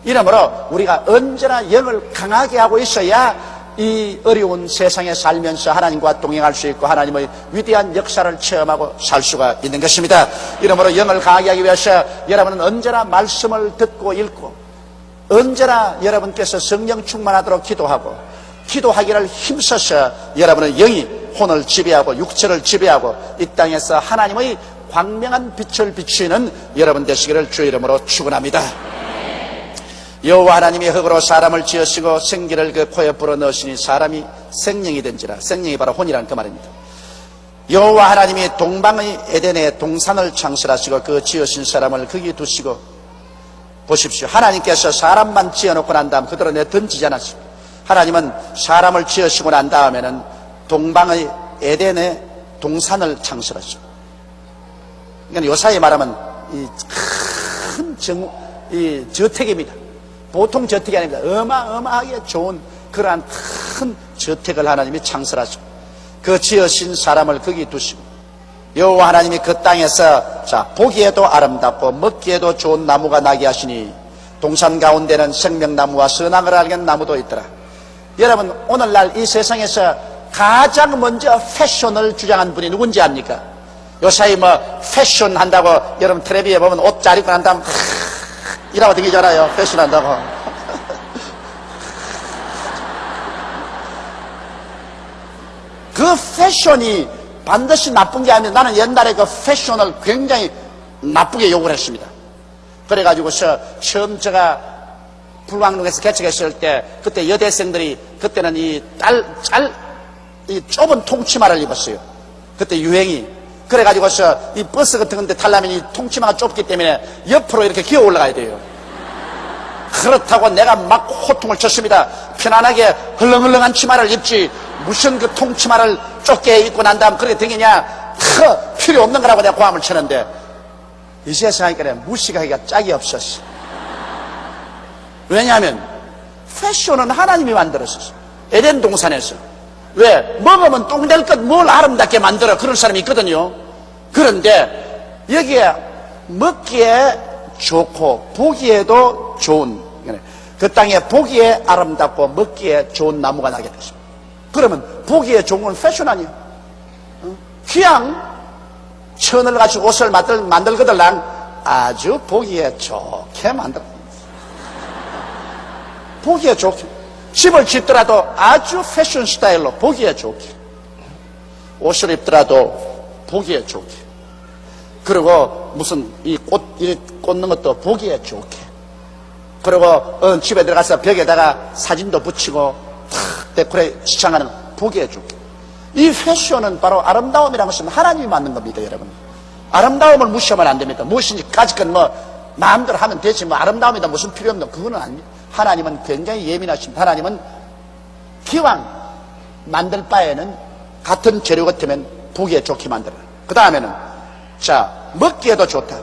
이러므로 우리가 언제나 영을 강하게 하고 있어야 이 어려운 세상에 살면서 하나님과 동행할 수 있고 하나님의 위대한 역사를 체험하고 살 수가 있는 것입니다. 이러므로 영을 강하게 하기 위해서 여러분은 언제나 말씀을 듣고 읽고, 언제나 여러분께서 성령 충만하도록 기도하고, 기도하기를 힘써서 여러분의 영이 혼을 지배하고 육체를 지배하고 이 땅에서 하나님의 광명한 빛을 비추는 여러분 되시기를 주의 이름으로 축원합니다. 여호와 하나님이 흙으로 사람을 지으시고 생기를 그 코에 불어넣으시니 사람이 생명이 된지라. 생명이 바로 혼이라는 그 말입니다. 여호와 하나님이 동방의 에덴에 동산을 창설하시고 그 지으신 사람을 거기 두시고, 보십시오. 하나님께서 사람만 지어놓고 난 다음 그대로 내던지지 않았습니다. 하나님은 사람을 지으시고 난 다음에는 동방의 에덴에 동산을 창설하시고, 그러니까 요사이 말하면 이 저택입니다. 보통 저택이 아닙니다. 어마어마하게 좋은 그러한 큰 저택을 하나님이 창설하시고 그 지으신 사람을 거기 두시고, 여호와 하나님이 그 땅에서 보기에도 아름답고 먹기에도 좋은 나무가 나게 하시니 동산 가운데는 생명나무와 선악을 알는 나무도 있더라. 여러분, 오늘날 이 세상에서 가장 먼저 패션을 주장한 분이 누군지 압니까? 요사이 패션 한다고 여러분 텔레비에 보면 옷 잘 입고 난 다음 이라고 되기잖아요. 패션 한다고. 그 패션이 반드시 나쁜 게 아니라, 나는 옛날에 그 패션을 굉장히 나쁘게 욕을 했습니다. 그래가지고서 처음 제가 불광동에서 개척했을 때, 그때 여대생들이 그때는 이 좁은 통치마를 입었어요. 그때 유행이. 그래가지고서 이 버스 같은 데 타려면 이 통치마가 좁기 때문에 옆으로 이렇게 기어 올라가야 돼요. 그렇다고 내가 막 호통을 쳤습니다. 편안하게 헐렁헐렁한 치마를 입지 무슨 그 통치마를 좁게 입고 난 다음 그렇게 되겠냐. 필요 없는 거라고 내가 고함을 쳤는데, 이 세상에 무식하기가 짝이 없었어. 왜냐하면 패션은 하나님이 만들었었어. 에덴 동산에서. 왜? 먹으면 똥 될 것 뭘 아름답게 만들어. 그런 사람이 있거든요. 그런데 여기에 먹기에 좋고 보기에도 좋은, 그 땅에 보기에 아름답고 먹기에 좋은 나무가 나게 됐습니다. 그러면 보기에 좋은 건 패션 아니에요. 그냥 천을 가지고 옷을 만들거들랑 아주 보기에 좋게 만들어. 보기에 좋게. 집을 짓더라도 아주 패션 스타일로 보기에 좋게. 옷을 입더라도 보기에 좋게. 그리고 무슨 이 꽃 꽂는 것도 보기에 좋게. 그리고 집에 들어가서 벽에다가 사진도 붙이고 탁 데코레이션 시청하는 거 보기에 좋게. 이 패션은 바로 아름다움이라는 것은 하나님이 만든 겁니다, 여러분. 아름다움을 무시하면 안 됩니다. 무엇인지 까짓건 마음대로 하면 되지, 아름다움이다 무슨 필요 없는, 그거는 아닙니다. 하나님은 굉장히 예민하십니다. 하나님은 기왕 만들 바에는 같은 재료 같으면 보기에 좋게 만들어요. 그 다음에는, 먹기에도 좋다.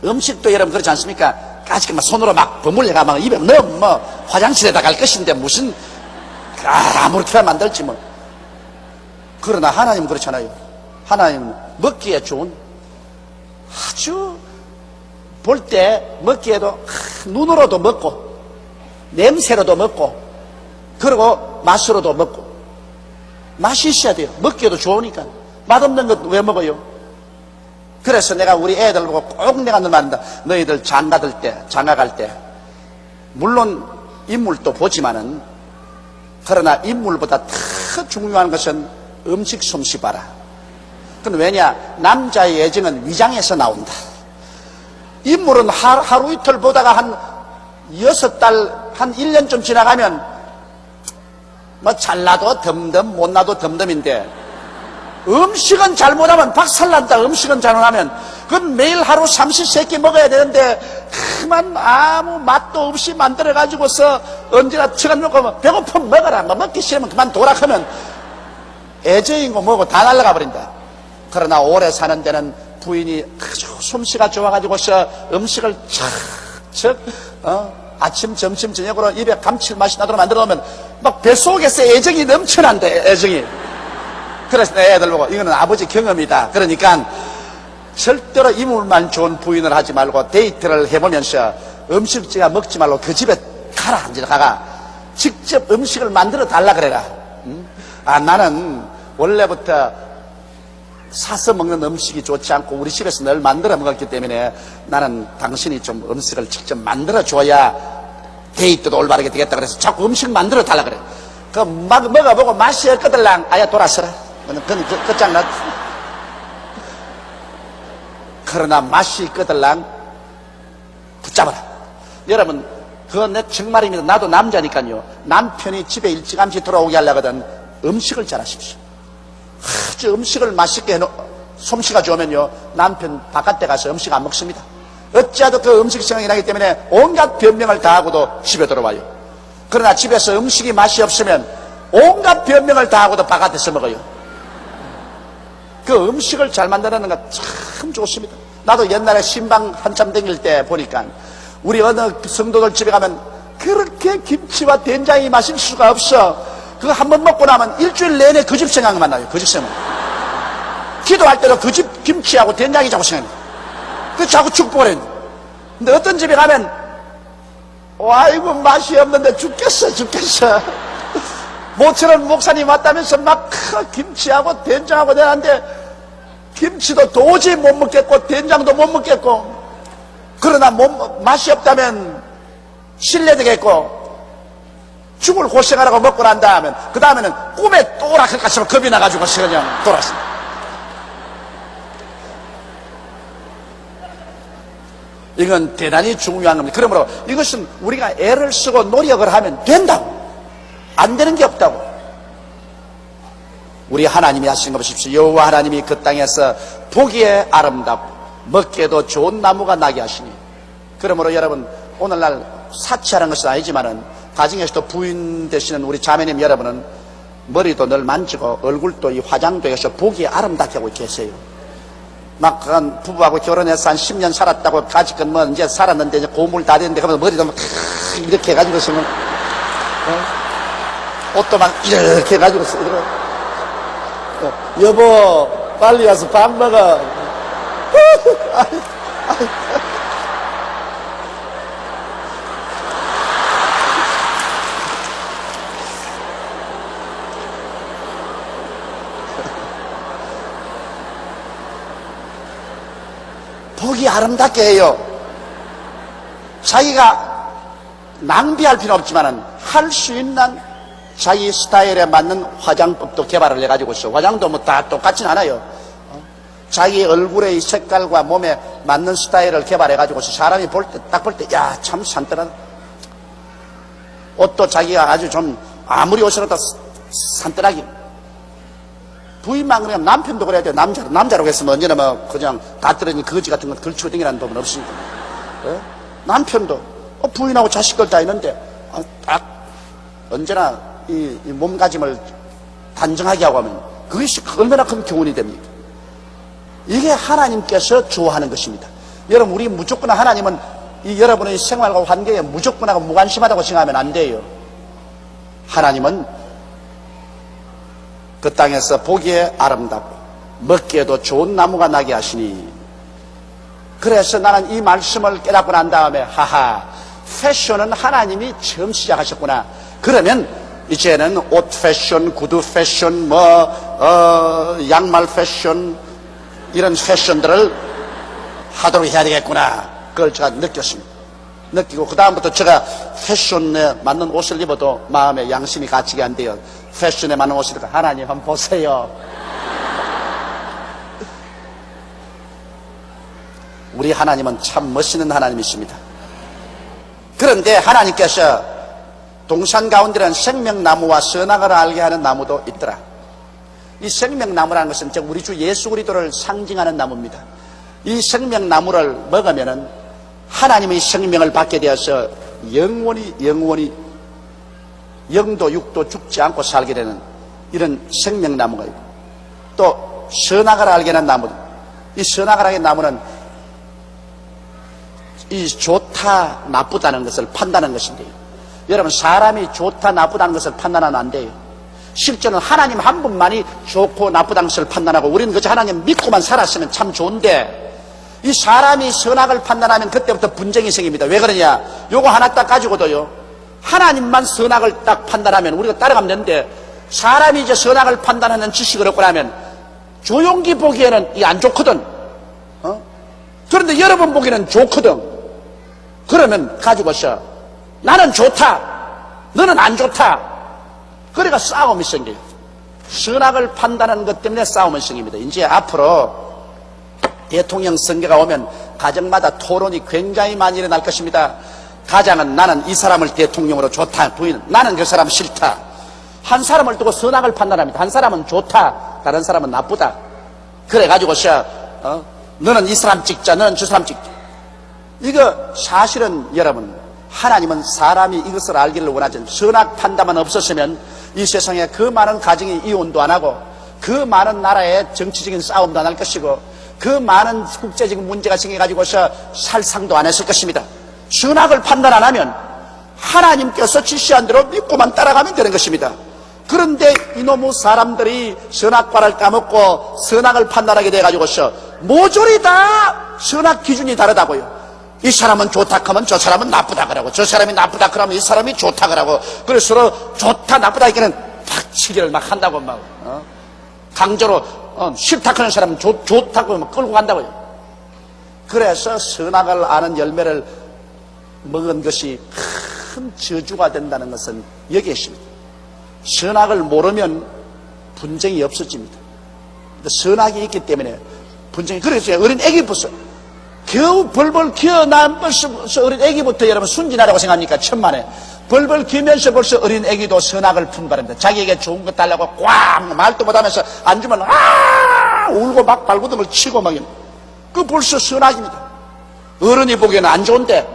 음식도 여러분 그렇지 않습니까? 까짓건 손으로 막 버물려가 막 입에 넣으면 화장실에다 갈 것인데 무슨, 아무렇게나 만들지 뭐. 그러나 하나님은 그렇잖아요. 하나님은 먹기에 좋은, 아주 볼 때 먹기에도 눈으로도 먹고 냄새로도 먹고 그리고 맛으로도 먹고 맛이 있어야 돼요. 먹기에도 좋으니까. 맛없는 것 왜 먹어요? 그래서 내가 우리 애들 보고 꼭 내가 늘 말한다. 너희들 장가 갈 때 물론 인물도 보지만은 그러나 인물보다 더 중요한 것은 음식 솜씨 봐라. 그건 왜냐? 남자의 애정은 위장에서 나온다. 인물은 하루 이틀 보다가 한 6달, 한 1년쯤 지나가면 잘나도 덤덤, 못나도 덤덤인데 음식은 잘못하면 박살난다. 음식은 잘못하면 그건 매일 하루 30세끼 먹어야 되는데 그만 아무 맛도 없이 만들어가지고서 언제나 쳐놓고 배고프면 먹어라. 먹기 싫으면 그만 둬라 하면 애정이고 뭐고 다 날아가 버린다. 그러나 오래 사는 데는 부인이 아주 솜씨가 좋아가지고서 음식을 척척 아침, 점심, 저녁으로 입에 감칠맛이 나도록 만들어 놓으면 막 뱃속에서 애정이 넘쳐난대. 애정이. 그래서 내 애들 보고 이거는 아버지 경험이다. 그러니까 절대로 인물만 좋은 부인을 하지 말고 데이트를 해보면서 음식지가 먹지 말고 그 집에 가라. 이제 가가 직접 음식을 만들어 달라 그래라. 나는 원래부터 사서 먹는 음식이 좋지 않고 우리 집에서 늘 만들어 먹었기 때문에 나는 당신이 좀 음식을 직접 만들어 줘야 데이트도 올바르게 되겠다. 그래서 자꾸 음식 만들어 달라 그래. 그 먹어보고 맛이 없거들랑 아야 돌아서라. 끝장났. 그러나 맛이 있거들랑 붙잡아라. 여러분 그거 내 정말입니다. 나도 남자니까요. 남편이 집에 일찌감치 돌아오게 하려거든 음식을 잘하십시오. 아주 음식을 맛있게 솜씨가 좋으면요 남편 바깥에 가서 음식 안 먹습니다. 어찌하든 그 음식 생각이 나기 때문에 온갖 변명을 다 하고도 집에 들어와요. 그러나 집에서 음식이 맛이 없으면 온갖 변명을 다 하고도 바깥에서 먹어요. 그 음식을 잘 만드는 거 참 좋습니다. 나도 옛날에 신방 한참 다닐 때 보니까 우리 어느 성도들 집에 가면 그렇게 김치와 된장이 맛있을 수가 없어. 그거 한 번 먹고 나면 일주일 내내 그 집 생각만 나요. 그 집 생각. 기도할 때도 그 집 김치하고 된장이 자꾸 생각나요. 그 자꾸 축복을 해요. 근데 어떤 집에 가면 아이고 맛이 없는데 죽겠어. 모처럼 목사님 왔다면서 막 김치하고 된장하고 내는데 김치도 도저히 못 먹겠고 된장도 못 먹겠고 그러나 맛이 없다면 실례되겠고 죽을 고생하라고 먹고 난 다음에 그 다음에는 꿈에 또락할까 겁이 나가지고 그냥 돌았습니다. 이건 대단히 중요한 겁니다. 그러므로 이것은 우리가 애를 쓰고 노력을 하면 된다고. 안 되는 게 없다고. 우리 하나님이 하신 거 보십시오. 여호와 하나님이 그 땅에서 보기에 아름답고 먹기에도 좋은 나무가 나게 하시니. 그러므로 여러분 오늘날 사치하는 것은 아니지만은 가정에서도 부인 되시는 우리 자매님 여러분은 머리도 늘 만지고 얼굴도 이 화장도 해서 보기에 아름답게 하고 계세요. 막 부부하고 결혼해서 한 10년 살았다고 가지건 뭐 이제 살았는데 이제 고물 다 됐는데 그러면 머리도 막 이렇게 해가지고 쓰면 옷도 막 이렇게 해가지고 쓰고 여보 빨리 와서 밥 먹어. 보기 아름답게 해요. 자기가 낭비할 필요는 없지만 할 수 있는 자기 스타일에 맞는 화장법도 개발을 해가지고서 화장도 뭐 다 똑같진 않아요. 자기 얼굴의 색깔과 몸에 맞는 스타일을 개발해가지고서 사람이 볼 때 딱 볼 때 야 참 산뜻하다. 옷도 자기가 아주 좀 아무리 옷을 갖다 산떠라기. 부인만 그러면 남편도 그래야 돼요. 남자라고 했으면 언제나 뭐 그냥 다 떨어진 거지 같은 건 걸치고 댕기라는 법은 없으니까. 예? 남편도 부인하고 자식들 다 있는데 딱 언제나 이 몸가짐을 단정하게 하고 하면 그것이 얼마나 큰 교훈이 됩니까? 이게 하나님께서 좋아하는 것입니다. 여러분, 우리 무조건 하나님은 이 여러분의 생활과 환경에 무조건하고 무관심하다고 생각하면 안 돼요. 하나님은 그 땅에서 보기에 아름답고 먹기에도 좋은 나무가 나게 하시니, 그래서 나는 이 말씀을 깨닫고 난 다음에 하하, 패션은 하나님이 처음 시작하셨구나. 그러면 이제는 옷 패션, 구두 패션, 양말 패션, 이런 패션들을 하도록 해야 되겠구나. 그걸 제가 느꼈습니다. 느끼고 그 다음부터 제가 패션에 맞는 옷을 입어도 마음에 양심이 갇히게 안 돼요. 패션에 맞는 옷을 입고 하나님 한번 보세요. 우리 하나님은 참 멋있는 하나님이십니다. 그런데 하나님께서 동산 가운데는 생명나무와 선악을 알게 하는 나무도 있더라. 이 생명나무라는 것은 우리 주 예수 그리스도를 상징하는 나무입니다. 이 생명나무를 먹으면은 하나님의 생명을 받게 되어서 영원히 영도 육도 죽지 않고 살게 되는 이런 생명나무가 있고, 또 선악을 알게 하는 나무, 이 선악을 알게 하는 나무는 이 좋다 나쁘다는 것을 판단하는 것인데요. 여러분, 사람이 좋다 나쁘다는 것을 판단하면 안 돼요. 실제는 하나님 한 분만이 좋고 나쁘다는 것을 판단하고, 우리는 그저 하나님 믿고만 살았으면 참 좋은데, 이 사람이 선악을 판단하면 그때부터 분쟁이 생깁니다. 왜 그러냐? 요거 하나 딱 가지고도요, 하나님만 선악을 딱 판단하면 우리가 따라가면 되는데, 사람이 이제 선악을 판단하는 지식을 얻고 나면 조용히 보기에는 이 안 좋거든. 그런데 여러분 보기에는 좋거든. 그러면 가지고서 나는 좋다, 너는 안 좋다. 그러니까 싸움이 생겨요. 선악을 판단하는 것 때문에 싸움이 생깁니다. 이제 앞으로 대통령 선거가 오면 가정마다 토론이 굉장히 많이 일어날 것입니다. 가장은 나는 이 사람을 대통령으로 좋다, 부인은 나는 그 사람 싫다. 한 사람을 두고 선악을 판단합니다. 한 사람은 좋다, 다른 사람은 나쁘다. 그래가지고서 너는 이 사람 찍자, 너는 저 사람 찍자. 이거 사실은 여러분, 하나님은 사람이 이것을 알기를 원하지. 선악 판단만 없었으면 이 세상에 그 많은 가정이 이혼도 안 하고, 그 많은 나라의 정치적인 싸움도 안 할 것이고, 그 많은 국제적인 문제가 생겨가지고서 살상도 안 했을 것입니다. 선악을 판단 안 하면 하나님께서 지시한 대로 믿고만 따라가면 되는 것입니다. 그런데 이놈의 사람들이 선악과를 까먹고 선악을 판단하게 돼가지고서 모조리 다 선악 기준이 다르다고요. 이 사람은 좋다 하면 저 사람은 나쁘다 그러고, 저 사람이 나쁘다 그러면 이 사람이 좋다 그러고, 그래서 서로 좋다 나쁘다 이게는 팍치기를 막 한다고 막 강제로 싫다 하는 사람은 좋다고 막 끌고 간다고요. 그래서 선악을 아는 열매를 먹은 것이 큰 저주가 된다는 것은 여기에 있습니다. 선악을 모르면 분쟁이 없어집니다. 선악이 있기 때문에 분쟁이, 그래서 어린 애기 벌써 겨우 벌벌 기어난 벌써 어린 애기부터 여러분 순진하다고 생각합니까? 천만에 벌벌 기면서 벌써 어린 애기도 선악을 분발합니다. 자기에게 좋은 것 달라고 꽉 말도 못하면서 안 주면 울고 막 발구듬을 치고 막, 그 벌써 선악입니다. 어른이 보기에는 안 좋은데,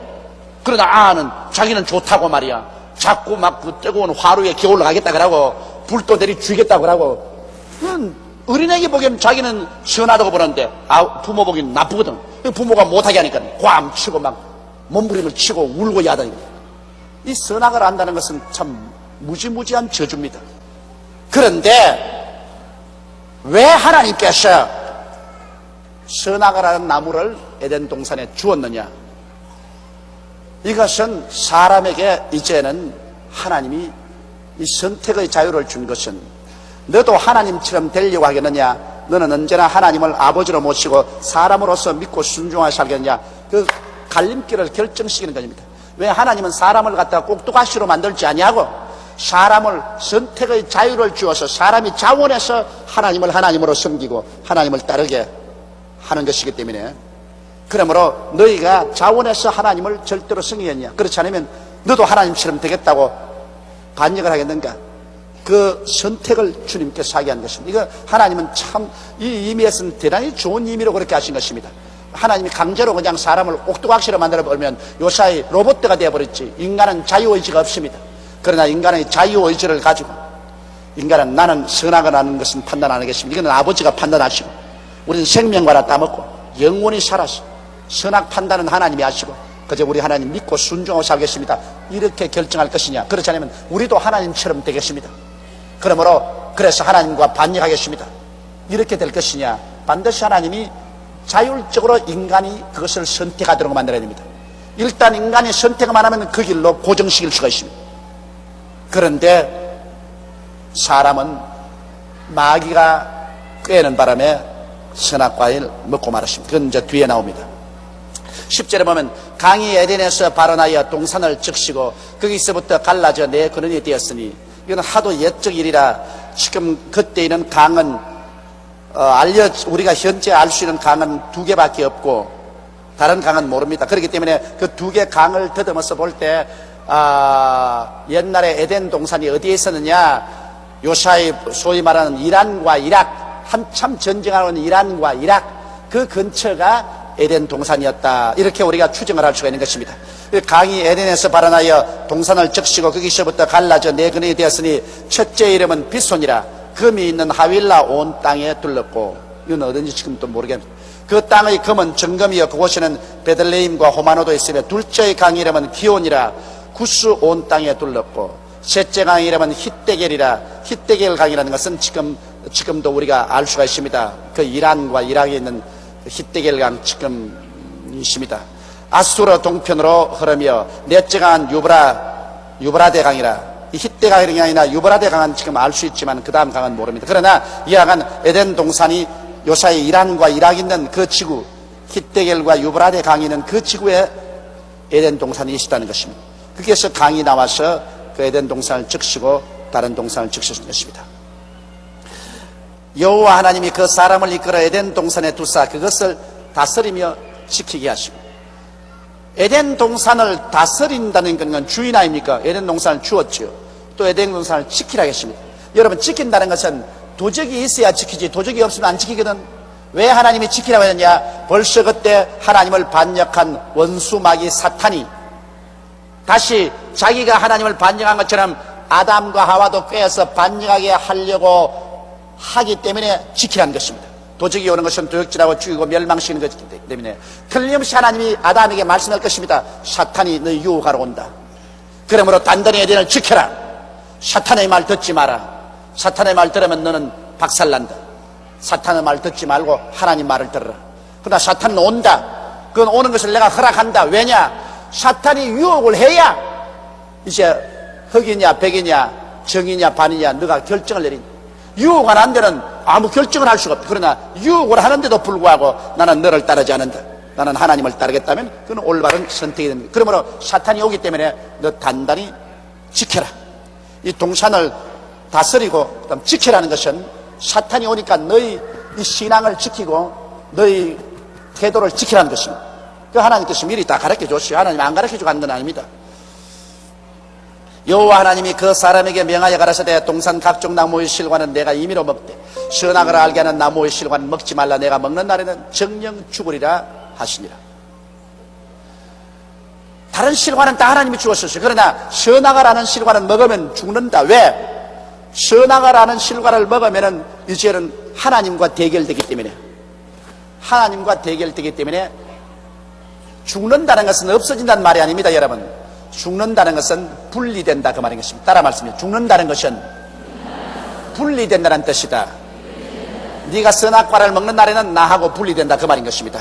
그러나 아는 자기는 좋다고 말이야. 자꾸 막 그 뜨거운 화루에 기어 올라가겠다 그러고 불도 내리 죽이겠다 그러고, 어린애기 보기에는 자기는 선하다고 보는데 부모 보기에는 나쁘거든. 부모가 못하게 하니까 꽝 치고 막 몸부림을 치고 울고 야단입니다. 이 선악을 안다는 것은 참 무지무지한 저주입니다. 그런데 왜 하나님께서 선악을 하는 나무를 에덴 동산에 주었느냐? 이것은 사람에게 이제는 하나님이 이 선택의 자유를 준 것은, 너도 하나님처럼 되려고 하겠느냐, 너는 언제나 하나님을 아버지로 모시고 사람으로서 믿고 순종하게 살겠느냐, 그 갈림길을 결정시키는 것입니다. 왜 하나님은 사람을 갖다가 꼭두가시로 만들지 아니하고 사람을 선택의 자유를 주어서 사람이 자원해서 하나님을 하나님으로 섬기고 하나님을 따르게 하는 것이기 때문에, 그러므로 너희가 자원해서 하나님을 절대로 승리했냐? 그렇지 않으면 너도 하나님처럼 되겠다고 반역을 하겠는가? 그 선택을 주님께서 하게 한 것입니다. 이거 하나님은 참 이 의미에서는 대단히 좋은 의미로 그렇게 하신 것입니다. 하나님이 강제로 그냥 사람을 옥두각시로 만들어버리면 요사이 로봇가 되어버렸지. 인간은 자유의지가 없습니다. 그러나 인간의 자유의지를 가지고 인간은 나는 선하거나 하는 것은 판단 안 하겠습니다. 이거는 아버지가 판단하시고 우리는 생명과나 따먹고 영원히 살아서 선악 판단은 하나님이 하시고 그저 우리 하나님 믿고 순종하고 살겠습니다. 이렇게 결정할 것이냐? 그렇지 않으면 우리도 하나님처럼 되겠습니다. 그러므로 그래서 하나님과 반역하겠습니다. 이렇게 될 것이냐? 반드시 하나님이 자율적으로 인간이 그것을 선택하도록 만들어야 됩니다. 일단 인간이 선택만 하면 그 길로 고정시킬 수가 있습니다. 그런데 사람은 마귀가 꾀는 바람에 선악과일 먹고 말았습니다. 그건 이제 뒤에 나옵니다. 10절에 보면 강이 에덴에서 발원하여 동산을 적시고 거기서부터 갈라져 내 근원이 되었으니 이건 하도 옛적 일이라 지금 그때에는 강은 우리가 현재 알 수 있는 강은 두 개밖에 없고 다른 강은 모릅니다. 그렇기 때문에 그 두 개 강을 더듬어서 볼 때 옛날에 에덴 동산이 어디에 있었느냐? 요사이 소위 말하는 이란과 이락, 한참 전쟁하는 이란과 이락 그 근처가 에덴 동산이었다. 이렇게 우리가 추정을 할 수가 있는 것입니다. 강이 에덴에서 발원하여 동산을 적시고 거기서부터 갈라져 네 근원이 되었으니 첫째 이름은 빗손이라 금이 있는 하윌라 온 땅에 둘렀고 이건 어딘지 지금도 모르겠습니다. 그 땅의 금은 정금이여 그곳에는 베들레헴과 호마노도 있으며 둘째의 강 이름은 기온이라 구스 온 땅에 둘렀고 셋째 강 이름은 히데겔이라 히데겔 강이라는 것은 지금도 우리가 알 수가 있습니다. 그 이란과 이락에 있는 히데겔 강 지금 있습니다. 아수르 동편으로 흐르며 넷째 강은 유브라데 강이라 이 히데 강이나 유브라데 강은 지금 알 수 있지만 그 다음 강은 모릅니다. 그러나 이 강은 에덴 동산이 요사이 이란과 이락이 있는 그 지구 히데겔과 유브라데 강이 있는 그 지구에 에덴 동산이 있었다는 것입니다. 거기에서 강이 나와서 그 에덴 동산을 적시고 다른 동산을 적시는 것입니다. 여호와 하나님이 그 사람을 이끌어 에덴 동산에 두사 그것을 다스리며 지키게 하시고 에덴 동산을 다스린다는 건 주인 아닙니까? 에덴 동산을 주었죠. 또 에덴 동산을 지키라 했습니다. 여러분 지킨다는 것은 도적이 있어야 지키지 도적이 없으면 안 지키거든. 왜 하나님이 지키라고 했느냐? 벌써 그때 하나님을 반역한 원수 마귀 사탄이 다시 자기가 하나님을 반역한 것처럼 아담과 하와도 꾀어서 반역하게 하려고 하기 때문에 지키라는 것입니다. 도적이 오는 것은 도적질하고 죽이고 멸망시키는 것이기 때문에 틀림없이 하나님이 아담에게 말씀할 것입니다. 사탄이 너희 유혹하러 온다. 그러므로 단단히 에덴을 지켜라. 사탄의 말 듣지 마라. 사탄의 말 들으면 너는 박살난다. 사탄의 말 듣지 말고 하나님 말을 들어라. 그러나 사탄은 온다. 그건 오는 것을 내가 허락한다. 왜냐? 사탄이 유혹을 해야 이제 흑이냐 백이냐 정이냐 반이냐 너가 결정을 내린다. 유혹 안 한 데는 아무 결정을 할 수가 없다. 그러나 유혹을 하는데도 불구하고 나는 너를 따르지 않는다. 나는 하나님을 따르겠다면 그건 올바른 선택이 됩니다. 그러므로 사탄이 오기 때문에 너 단단히 지켜라. 이 동산을 다스리고 그다음 지켜라는 것은 사탄이 오니까 너희 이 신앙을 지키고 너희 태도를 지키라는 것입니다. 그 하나님께서 미리 다 가르쳐 줬어요. 하나님 안 가르쳐 주고 한 건 아닙니다. 여호와 하나님이 그 사람에게 명하여 가라사대 동산 각종 나무의 실과는 내가 임의로 먹되 선악을 알게 하는 나무의 실과는 먹지 말라. 내가 먹는 날에는 정령 죽으리라 하시니라. 다른 실과는 다 하나님이 주었었어요. 그러나 선악을 아는 실과는 먹으면 죽는다. 왜? 선악을 아는 실과를 먹으면 이제는 하나님과 대결되기 때문에 하나님과 대결되기 때문에 죽는다는 것은 없어진다는 말이 아닙니다. 여러분, 죽는다는 것은 분리된다 그 말인 것입니다. 따라 말씀해요. 죽는다는 것은 분리된다는 뜻이다. 네가 선악과를 먹는 날에는 나하고 분리된다 그 말인 것입니다.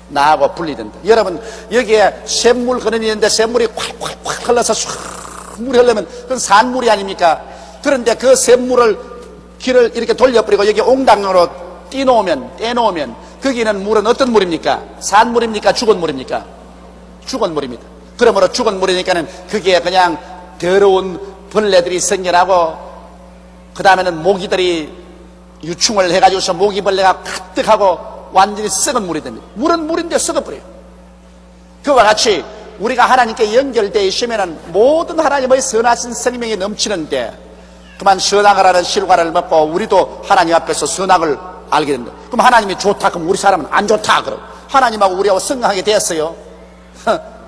나하고 분리된다. 여러분, 여기에 샘물 근원이 있는데 샘물이 콸콸콸 흘러서 쑥 물이 흐르면 그건 산물이 아닙니까? 그런데 그 샘물을 길을 이렇게 돌려버리고 여기 옹당으로 떼놓으면 거기는 물은 어떤 물입니까? 산물입니까? 죽은 물입니까? 죽은 물입니다. 그러므로 죽은 물이니까는 그게 그냥 더러운 벌레들이 생겨나고 그 다음에는 모기들이 유충을 해가지고서 모기벌레가 가득하고 완전히 썩은 물이 됩니다. 물은 물인데 썩어버려요. 그와 같이 우리가 하나님께 연결되어 있으면 모든 하나님의 선하신 생명이 넘치는데 그만 선악을 하는 실과를 먹고 우리도 하나님 앞에서 선악을 알게 됩니다. 그럼 하나님이 좋다, 그럼 우리 사람은 안 좋다, 그럼 하나님하고 우리하고 성장하게 됐어요.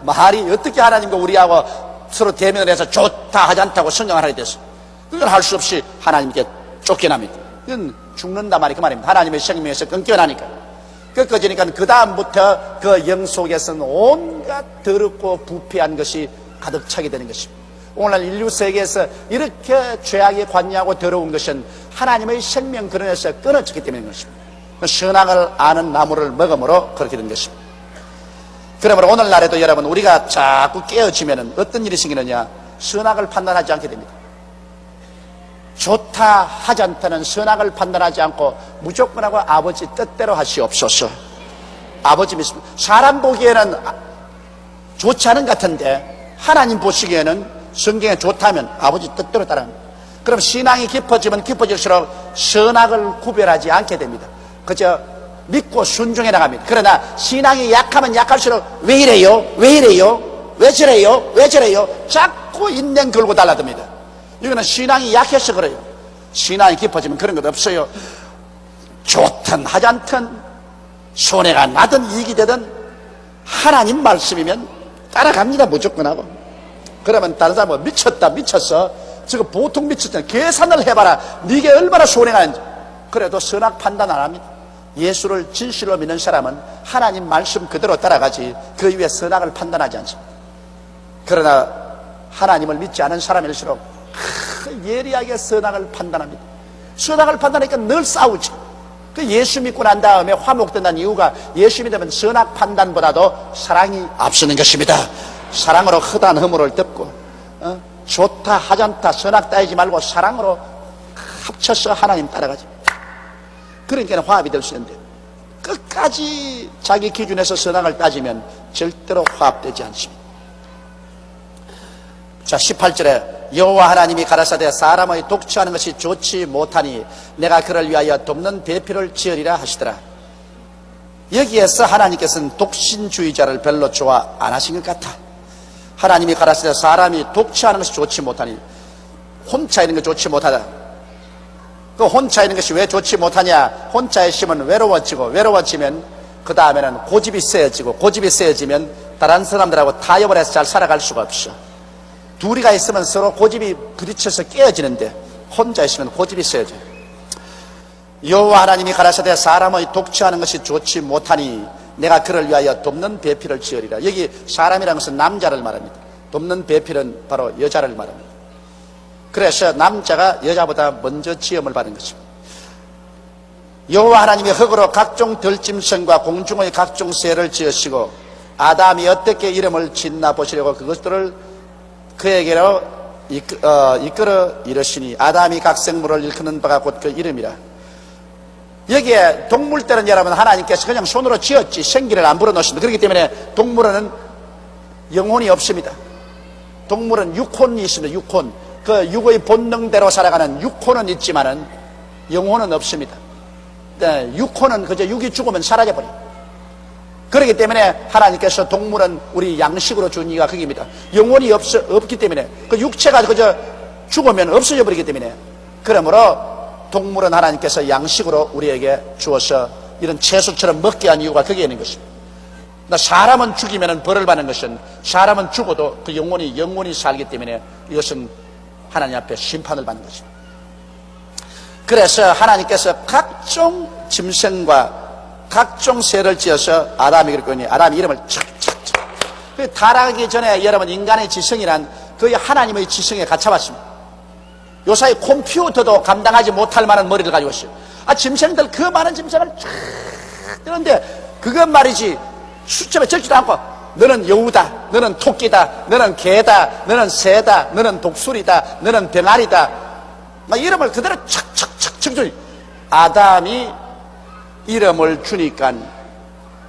말이 어떻게 하나님과 우리하고 서로 대면을 해서 좋다 하지 않다고 성장을 하게 됐어요. 그걸 할 수 없이 하나님께 쫓겨납니다. 이건 죽는다 말이 그 말입니다. 하나님의 생명에서 끊겨나니까. 끊겨지니까 그 다음부터 그 영 속에서는 온갖 더럽고 부패한 것이 가득 차게 되는 것입니다. 오늘날 인류 세계에서 이렇게 죄악에 관여하고 더러운 것은 하나님의 생명 근원에서 끊어졌기 때문인 것입니다. 선악을 아는 나무를 먹음으로 그렇게 된 것입니다. 그러므로 오늘날에도 여러분, 우리가 자꾸 깨어지면 어떤 일이 생기느냐? 선악을 판단하지 않게 됩니다. 좋다 하지 않다는 선악을 판단하지 않고 무조건 하고 아버지 뜻대로 하시옵소서. 아버지 믿습니다. 사람 보기에는 좋지 않은 것 같은데 하나님 보시기에는 성경에 좋다면 아버지 뜻대로 따라합니다. 그럼 신앙이 깊어지면 깊어질수록 선악을 구별하지 않게 됩니다. 그저 믿고 순종해 나갑니다. 그러나 신앙이 약하면 약할수록 왜 이래요? 왜 이래요? 왜 저래요? 왜 저래요? 자꾸 인내 걸고 달라듭니다. 이거는 신앙이 약해서 그래요. 신앙이 깊어지면 그런 것 없어요. 좋든 하지 않든 손해가 나든 이익이 되든 하나님 말씀이면 따라갑니다. 무조건 하고. 그러면 다른 사람은 미쳤다, 미쳤어, 저거 보통 미쳤잖아, 계산을 해봐라, 네게 얼마나 손해가 있는지. 그래도 선악 판단 안 합니다. 예수를 진실로 믿는 사람은 하나님 말씀 그대로 따라가지 그 위에 선악을 판단하지 않습니다. 그러나 하나님을 믿지 않은 사람일수록 예리하게 선악을 판단합니다. 선악을 판단하니까 늘 싸우지. 그 예수 믿고 난 다음에 화목된다는 이유가 예수 믿으면 선악 판단보다도 사랑이 앞서는 것입니다. 사랑으로 허다한 허물을 덮고 좋다 하지 않다 선악 따지지 말고 사랑으로 합쳐서 하나님 따라가지. 그러니까 화합이 될 수 있는데 끝까지 자기 기준에서 선악을 따지면 절대로 화합되지 않습니다. 자, 18절에 여호와 하나님이 가라사대 사람의 독취하는 것이 좋지 못하니 내가 그를 위하여 돕는 배필을 지으리라 하시더라. 여기에서 하나님께서는 독신주의자를 별로 좋아 안 하신 것 같아. 하나님이 가라사대 사람이 독취하는 것이 좋지 못하니, 혼자 있는 게 좋지 못하다. 그 혼자 있는 것이 왜 좋지 못하냐? 혼자 있으면 외로워지고, 외로워지면 그 다음에는 고집이 세어지고, 고집이 세어지면 다른 사람들하고 타협을 해서 잘 살아갈 수가 없어. 둘이가 있으면 서로 고집이 부딪혀서 깨어지는데 혼자 있으면 고집이 세어져요. 여호와 하나님이 가라사대 사람의 독취하는 것이 좋지 못하니 내가 그를 위하여 돕는 배필을 지으리라. 여기 사람이라는 것은 남자를 말합니다. 돕는 배필은 바로 여자를 말합니다. 그래서 남자가 여자보다 먼저 지음을 받은 것입니다. 여호와 하나님이 흙으로 각종 들짐승과 공중의 각종 새를 지으시고 아담이 어떻게 이름을 짓나 보시려고 그것들을 그에게로 이끌어 이르시니 아담이 각 생물을 일컫는 바가 곧 그 이름이라. 여기에 동물들은 여러분 하나님께서 그냥 손으로 지었지 생기를 안 불어넣습니다. 그렇기 때문에 동물은 영혼이 없습니다. 동물은 육혼이 있습니다. 육혼. 그 육의 본능대로 살아가는 육혼은 있지만은 영혼은 없습니다. 네, 육혼은 그저 육이 죽으면 사라져버려요. 그렇기 때문에 하나님께서 동물은 우리 양식으로 준 이유가 거기입니다. 영혼이 없기 때문에 그 육체가 그저 죽으면 없어져 버리기 때문에, 그러므로 동물은 하나님께서 양식으로 우리에게 주어서 이런 채소처럼 먹게 한 이유가 거기에 있는 것입니다. 사람은 죽이면 벌을 받는 것은 사람은 죽어도 그 영혼이 살기 때문에 이것은 하나님 앞에 심판을 받는 것입니다. 그래서 하나님께서 각종 짐승과 각종 새를 지어서 아담에게 그랬더니 아담 이름을 착착착. 타락하기 전에 여러분 인간의 지성이란 거의 하나님의 지성에 갇혀봤습니다. 요사이 컴퓨터도 감당하지 못할 만한 머리를 가지고 있어요. 짐승들 그 많은 짐승을 쫙 뜨는데 그건 말이지 수첩에 적지도 않고 너는 여우다, 너는 토끼다, 너는 개다, 너는 새다, 너는 독수리다, 너는 병아리다, 막 이름을 그대로 착착착 적더니 아담이 이름을 주니까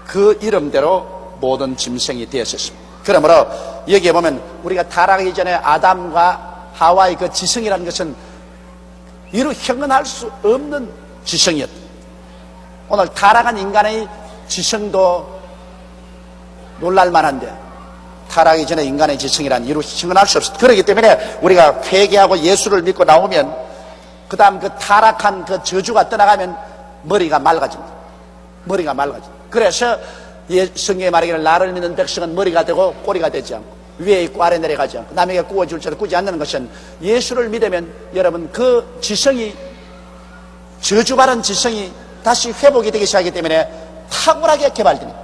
그 이름대로 모든 짐승이 되었습니다. 그러므로 여기에 보면 우리가 타락하기 전에 아담과 하와의 그 지성이라는 것은 이루 형언할 수 없는 지성이었다. 오늘 타락한 인간의 지성도 놀랄만한데 타락하기 전에 인간의 지성이란 이루 형언할 수 없습니다. 그렇기 때문에 우리가 회개하고 예수를 믿고 나오면 그 다음 그 타락한 그 저주가 떠나가면 머리가 맑아집니다. 머리가 맑아집니다. 그래서 성경에 말하기를 나를 믿는 백성은 머리가 되고 꼬리가 되지 않고 위에 있고 아래 내려가지 않고 남에게 구워줄 줄을 꾸지 않는 것은 예수를 믿으면 여러분 그 지성이 저주받은 지성이 다시 회복이 되기 시작하기 때문에 탁월하게 개발됩니다.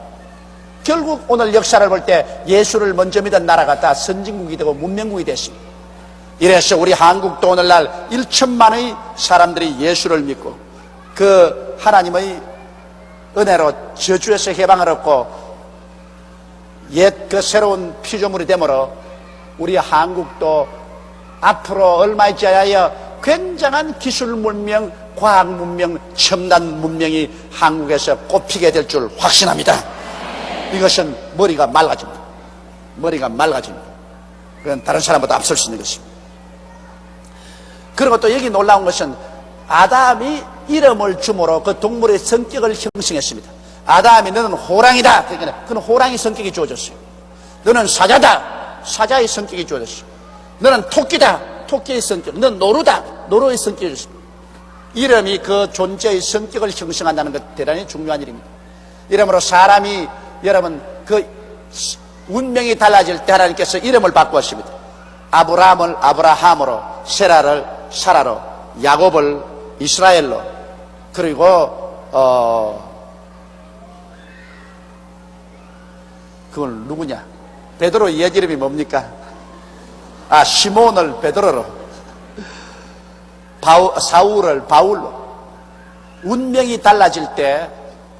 결국 오늘 역사를 볼 때 예수를 먼저 믿은 나라가 다 선진국이 되고 문명국이 됐습니다. 이래서 우리 한국도 오늘날 1천만의 사람들이 예수를 믿고 그 하나님의 은혜로 저주에서 해방을 얻고 옛 그 새로운 피조물이 되므로 우리 한국도 앞으로 얼마 있지 않아야 굉장한 기술 문명, 과학 문명, 첨단 문명이 한국에서 꼽히게 될 줄 확신합니다. 이것은 머리가 맑아집니다. 머리가 맑아집니다. 그건 다른 사람보다 앞설 수 있는 것입니다. 그리고 또 여기 놀라운 것은 아담이 이름을 주므로 그 동물의 성격을 형성했습니다. 아담이 너는 호랑이다. 그는 호랑이 성격이 주어졌어요. 너는 사자다. 사자의 성격이 주어졌어요. 너는 토끼다. 토끼의 성격. 너는 노루다. 노루의 성격이 주어졌습니다. 이름이 그 존재의 성격을 형성한다는 것 대단히 중요한 일입니다. 이름으로 사람이 여러분 그 운명이 달라질 때 하나님께서 이름을 바꾸었습니다. 아브라함을 아브라함으로, 세라를 사라로, 야곱을 이스라엘로, 그리고 그건 누구냐? 베드로 옛 이름이 뭡니까? 시몬을 베드로로, 사울을 바울로. 운명이 달라질 때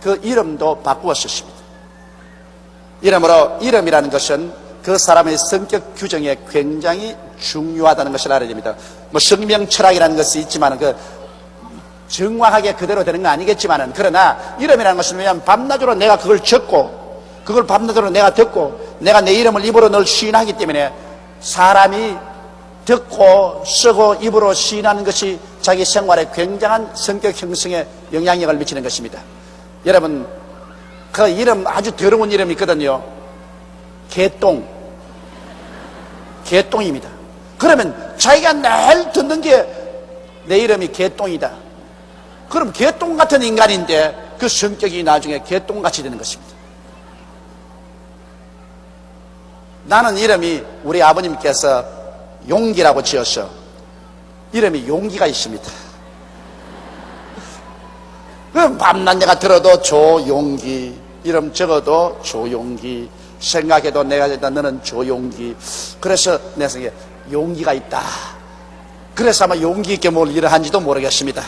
그 이름도 바꾸었습니다. 이러므로 이름이라는 것은 그 사람의 성격 규정에 굉장히 중요하다는 것을 알아야 됩니다. 성명 철학이라는 것이 있지만 그 정확하게 그대로 되는 건 아니겠지만은, 그러나 이름이라는 것은 왜냐하면 밤낮으로 내가 그걸 적고 그걸 밤낮으로 내가 듣고 내가 내 이름을 입으로 늘 시인하기 때문에 사람이 듣고 쓰고 입으로 시인하는 것이 자기 생활에 굉장한 성격 형성에 영향력을 미치는 것입니다. 여러분 그 이름 아주 더러운 이름이 있거든요. 개똥입니다. 그러면 자기가 늘 듣는 게 내 이름이 개똥이다. 그럼 개똥 같은 인간인데 그 성격이 나중에 개똥같이 되는 것입니다. 나는 이름이 우리 아버님께서 용기라고 지었어. 이름이 용기가 있습니다. 그럼 밤낮 내가 들어도 조용기, 이름 적어도 조용기, 생각해도 내가 너는 조용기. 그래서 내 생각에 용기가 있다. 그래서 아마 용기 있게 뭘 일을 한지도 모르겠습니다.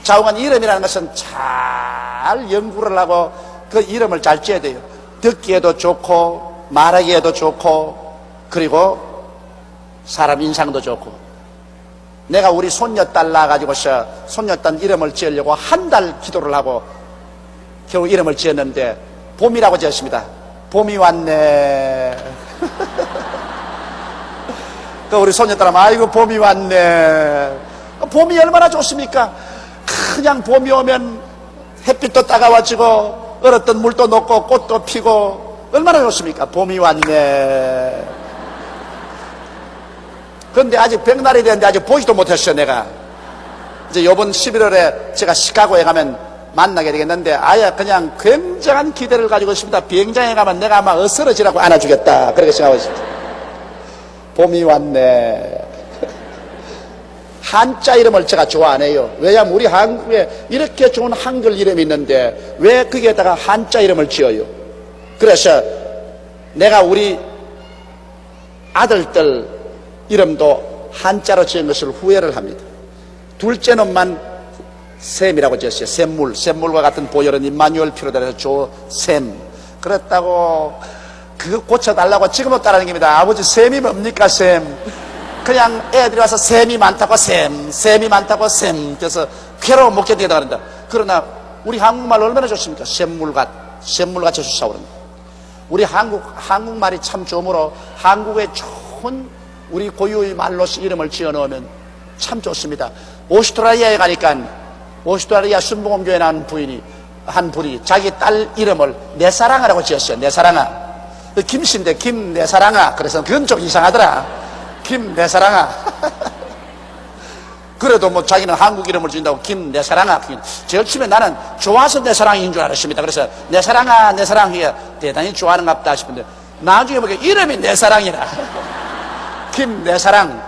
좌우간 이름이라는 것은 잘 연구를 하고 그 이름을 잘 지어야 돼요. 듣기에도 좋고 말하기에도 좋고 그리고 사람 인상도 좋고. 내가 우리 손녀딸 낳아가지고서 손녀딸 이름을 지으려고 한 달 기도를 하고 겨우 이름을 지었는데 봄이라고 지었습니다. 봄이 왔네. 그 우리 손녀딸은 아이고 봄이 왔네. 봄이 얼마나 좋습니까? 그냥 봄이 오면 햇빛도 따가워지고 얼었던 물도 녹고 꽃도 피고 얼마나 좋습니까? 봄이 왔네. 그런데 아직 백날이 됐는데 아직 보지도 못했어요. 내가 이제 이번 11월에 제가 시카고에 가면 만나게 되겠는데 아예 그냥 굉장한 기대를 가지고 있습니다. 비행장에 가면 내가 아마 어스러지라고 안아주겠다 그렇게 생각하고 있습니다. 봄이 왔네. 한자 이름을 제가 좋아 안 해요. 왜냐하면 우리 한국에 이렇게 좋은 한글 이름이 있는데 왜 거기에다가 한자 이름을 지어요? 그래서 내가 우리 아들들 이름도 한자로 지은 것을 후회를 합니다. 둘째 놈만 샘이라고 지었어요. 샘물과 같은 보혈은 임마누엘 피로 달아서 조샘. 그랬다고 그거 고쳐달라고 지금도 따라다닙니다. 아버지 샘이 뭡니까 샘. 그냥 애들이 와서 샘이 많다고 샘이 많다고 샘. 그래서 괴로워 못 견디게 나간다. 그러나 우리 한국말 얼마나 좋습니까? 샘물같이 좋사오릅니다. 우리 한국말이 참 좋으므로 한국의 좋은 우리 고유의 말로서 이름을 지어놓으면 참 좋습니다. 오스트라리아에 가니까 오스트라리아 순복음교회 나온 한 분이 자기 딸 이름을 내사랑아라고 지었어요. 내사랑아. 김씨인데 김내사랑아. 그래서 그건 좀 이상하더라. 김내사랑아. 그래도 뭐 자기는 한국 이름을 준다고 김 내 사랑아. 제일 처음에 나는 좋아서 내 사랑인 줄 알았습니다. 그래서 내 사랑아 내 사랑 이게 대단히 좋아하는가 보다 싶은데 나중에 보니까 이름이 내 사랑이라. 김 내 사랑.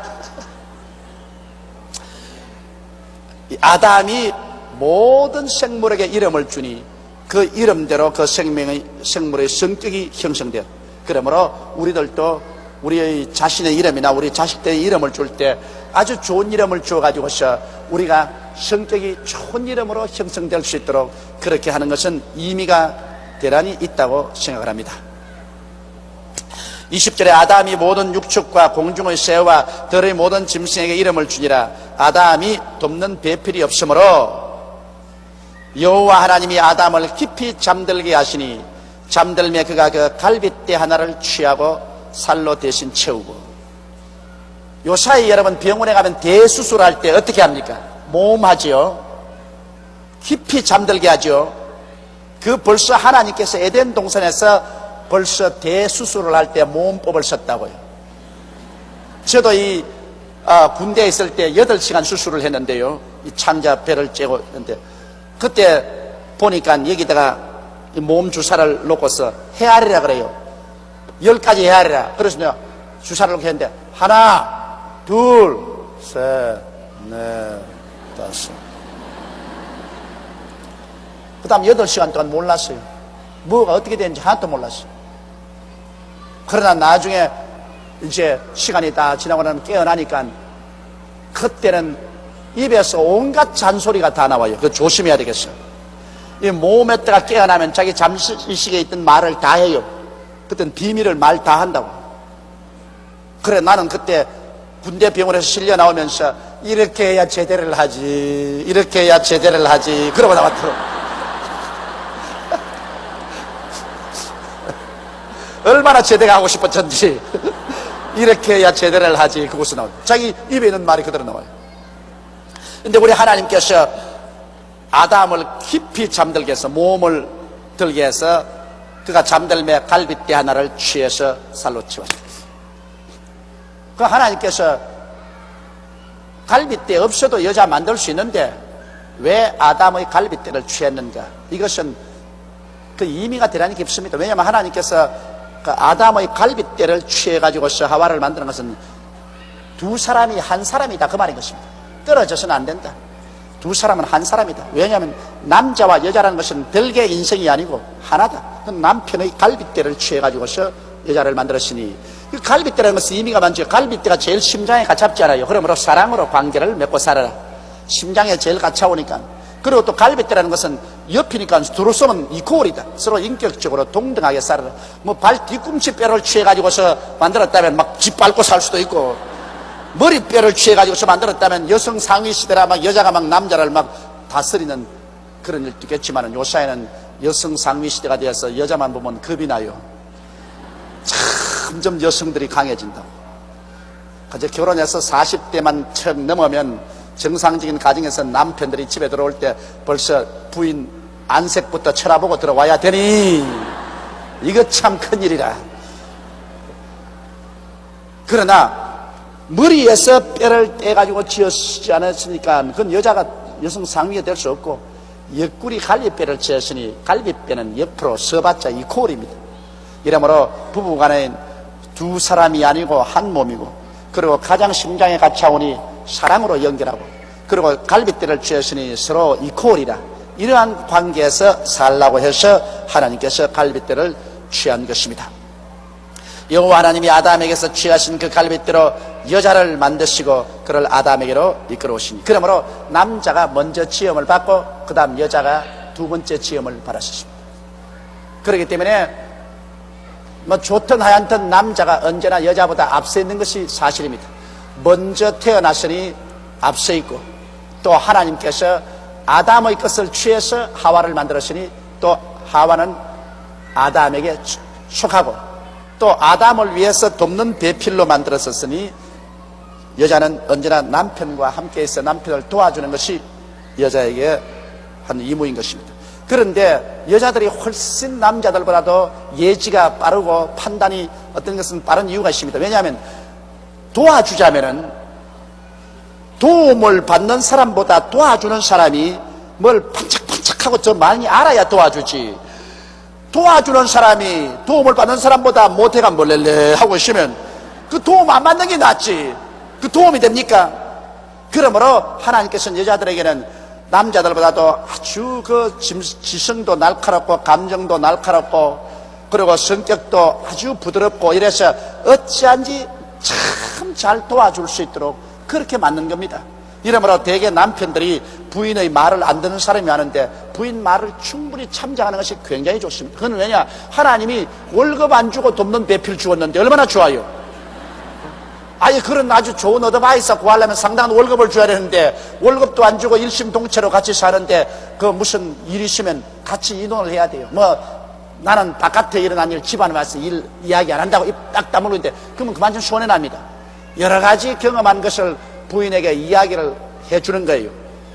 아담이 모든 생물에게 이름을 주니 그 이름대로 그 생물의 성격이 형성돼요. 그러므로 우리들도 우리의 자신의 이름이나 우리 자식들의 이름을 줄 때 아주 좋은 이름을 주어가지고서 우리가 성격이 좋은 이름으로 형성될 수 있도록 그렇게 하는 것은 의미가 대단히 있다고 생각을 합니다. 20절에 아담이 모든 육축과 공중의 새와 들의 모든 짐승에게 이름을 주니라. 아담이 돕는 배필이 없으므로 여호와 하나님이 아담을 깊이 잠들게 하시니 잠들매 그가 그 갈빗대 하나를 취하고 살로 대신 채우고. 요 사이 여러분 병원에 가면 대수술할 때 어떻게 합니까? 모험하지요. 깊이 잠들게 하죠. 그 벌써 하나님께서 에덴 동산에서 벌써 대수술을 할 때 모험법을 썼다고요. 저도 이 군대에 있을 때 8시간 수술을 했는데요. 이 창자 배를 째고 했는데 그때 보니까 여기다가 모험 주사를 놓고서 헤아리라 그래요. 10가지 헤아리라. 그래서 내가 주사를 놓고 했는데 하나, 둘, 셋, 넷, 다섯. 그 다음 8시간 동안 몰랐어요. 뭐가 어떻게 되는지 하나도 몰랐어요. 그러나 나중에 이제 시간이 다 지나고 나면 깨어나니까 그때는 입에서 온갖 잔소리가 다 나와요. 그거 조심해야 되겠어요. 이 모험했다가 깨어나면 자기 잠시식에 있던 말을 다 해요. 그때는 비밀을 말 다 한다고. 그래 나는 그때 군대 병원에서 실려 나오면서 이렇게 해야 제대를 하지, 이렇게 해야 제대를 하지 그러고 나왔더라고. 얼마나 제대가 하고 싶었던지 이렇게 해야 제대를 하지 그곳에 나와요. 자기 입에 있는 말이 그대로 나와요. 근데 우리 하나님께서 아담을 깊이 잠들게 해서 모험을 들게 해서 그가 잠들매 갈빗대 하나를 취해서 살로 채웠어요. 그 하나님께서 갈빗대 없어도 여자 만들 수 있는데 왜 아담의 갈빗대를 취했는가? 이것은 그 의미가 대단히 깊습니다. 왜냐하면 하나님께서 그 아담의 갈빗대를 취해가지고서 하와를 만드는 것은 두 사람이 한 사람이다 그 말인 것입니다. 떨어져서는 안 된다. 두 사람은 한 사람이다. 왜냐하면 남자와 여자라는 것은 별개의 인생이 아니고 하나다. 남편의 갈빗대를 취해가지고서 여자를 만들었으니 그 갈빗대라는 것은 의미가 많죠. 갈빗대가 제일 심장에 가깝잖아요. 그러므로 사랑으로 관계를 맺고 살아라. 심장에 제일 가까우니까. 그리고 또 갈빗대라는 것은 옆이니까 두루 쏘면 이코올이다. 서로 인격적으로 동등하게 살아라. 뭐 발 뒤꿈치 뼈를 취해가지고서 만들었다면 막 짓밟고 살 수도 있고 머리뼈를 취해가지고서 만들었다면 여성 상위 시대라 막 여자가 막 남자를 막 다스리는 그런 일도 있겠지만 요사이는 여성 상위 시대가 되어서 여자만 보면 겁이 나요. 점점 여성들이 강해진다고. 그저 결혼해서 40대만 척 넘으면 정상적인 가정에서 남편들이 집에 들어올 때 벌써 부인 안색부터 쳐다보고 들어와야 되니 이거 참 큰일이라. 그러나 머리에서 뼈를 떼가지고 쥐었지 않았으니까 그건 여자가 여성 상위가 될 수 없고 옆구리 갈비뼈를 쥐었으니 갈비뼈는 옆으로 서봤자 이코올입니다. 이러므로 부부간에 두 사람이 아니고 한 몸이고 그리고 가장 심장에 가까우니 사랑으로 연결하고 그리고 갈빗대를 쥐었으니 서로 이코올이라. 이러한 관계에서 살라고 해서 하나님께서 갈빗대를 취한 것입니다. 여호와 하나님이 아담에게서 취하신 그 갈빗대로 여자를 만드시고 그를 아담에게로 이끌어오시니 그러므로 남자가 먼저 지음을 받고 그 다음 여자가 두 번째 지음을 받았습니다. 그렇기 때문에 뭐 좋든 하얀든 남자가 언제나 여자보다 앞서 있는 것이 사실입니다. 먼저 태어났으니 앞서 있고 또 하나님께서 아담의 것을 취해서 하와를 만들었으니 또 하와는 아담에게 속하고 또 아담을 위해서 돕는 배필로 만들었었으니 여자는 언제나 남편과 함께 있어 남편을 도와주는 것이 여자에게 한 의무인 것입니다. 그런데 여자들이 훨씬 남자들보다도 예지가 빠르고 판단이 어떤 것은 빠른 이유가 있습니다. 왜냐하면 도와주자면은 도움을 받는 사람보다 도와주는 사람이 뭘 반짝반짝하고 저 많이 알아야 도와주지. 도와주는 사람이 도움을 받는 사람보다 못해가 몰래래 하고 있으면 그 도움 안 받는 게 낫지. 그 도움이 됩니까? 그러므로 하나님께서는 여자들에게는 남자들보다도 아주 그 지성도 날카롭고 감정도 날카롭고 그리고 성격도 아주 부드럽고 이래서 어찌한지 참 잘 도와줄 수 있도록 그렇게 만든 겁니다. 이러므로 대개 남편들이 부인의 말을 안 듣는 사람이 많은데 부인 말을 충분히 참작하는 것이 굉장히 좋습니다. 그건 왜냐? 하나님이 월급 안 주고 돕는 배필 주었는데 얼마나 좋아요. 아예 그런 아주 좋은 어드바이스 구하려면 상당한 월급을 줘야 되는데 월급도 안 주고 일심동체로 같이 사는데 그 무슨 일 있으면 같이 의논을 해야 돼요. 뭐 나는 바깥에 일어난 일 집안에 와서 일 이야기 안 한다고 입 딱 다물고 있는데 그러면 그만 좀 손해납니다. 여러 가지 경험한 것을 부인에게 이야기를 해주는 거예요.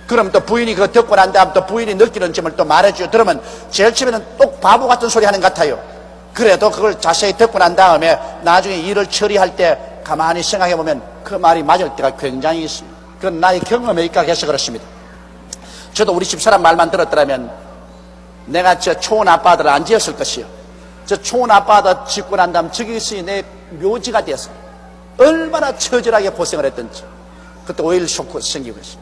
그럼 또 부인이 그거 듣고 난 다음 또 부인이 느끼는 점을 또 말해줘요. 그러면 제일 처음에는 똑 바보 같은 소리 하는 것 같아요. 그래도 그걸 자세히 듣고 난 다음에 나중에 일을 처리할 때 가만히 생각해 보면 그 말이 맞을 때가 굉장히 있습니다. 그건 나의 경험에 입각해서 그렇습니다. 저도 우리 집사람 말만 들었더라면 내가 저 초원 아파트를 안 지었을 것이요. 저 초원 아파트 짓고 난 다음 저기서 내 묘지가 되었어. 얼마나 처절하게 고생을 했던지. 그때 오일 쇼크 생기고 있어요.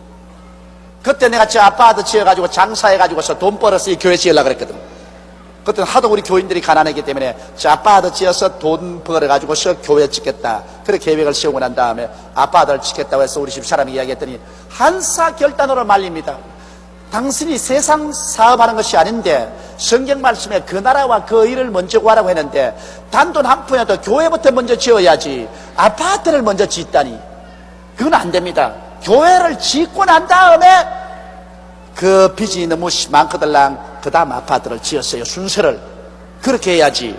그때 내가 저 아파트 지어가지고 장사해가지고서 돈 벌어서 이 교회 지으려고 그랬거든. 그때는 하도 우리 교인들이 가난했기 때문에 저 아파트 지어서 돈 벌어가지고서 교회 짓겠다. 그렇게 계획을 세우고 난 다음에 아파트를 짓겠다고 해서 우리 집 사람이 이야기했더니 한사결단으로 말립니다. 당신이 세상 사업하는 것이 아닌데 성경 말씀에 그 나라와 그 일을 먼저 구하라고 했는데 단돈 한 푼이라도 교회부터 먼저 지어야지 아파트를 먼저 짓다니 그건 안 됩니다. 교회를 짓고 난 다음에 그 빚이 너무 많거들랑 그 다음 아파트를 지었어요. 순서를 그렇게 해야지.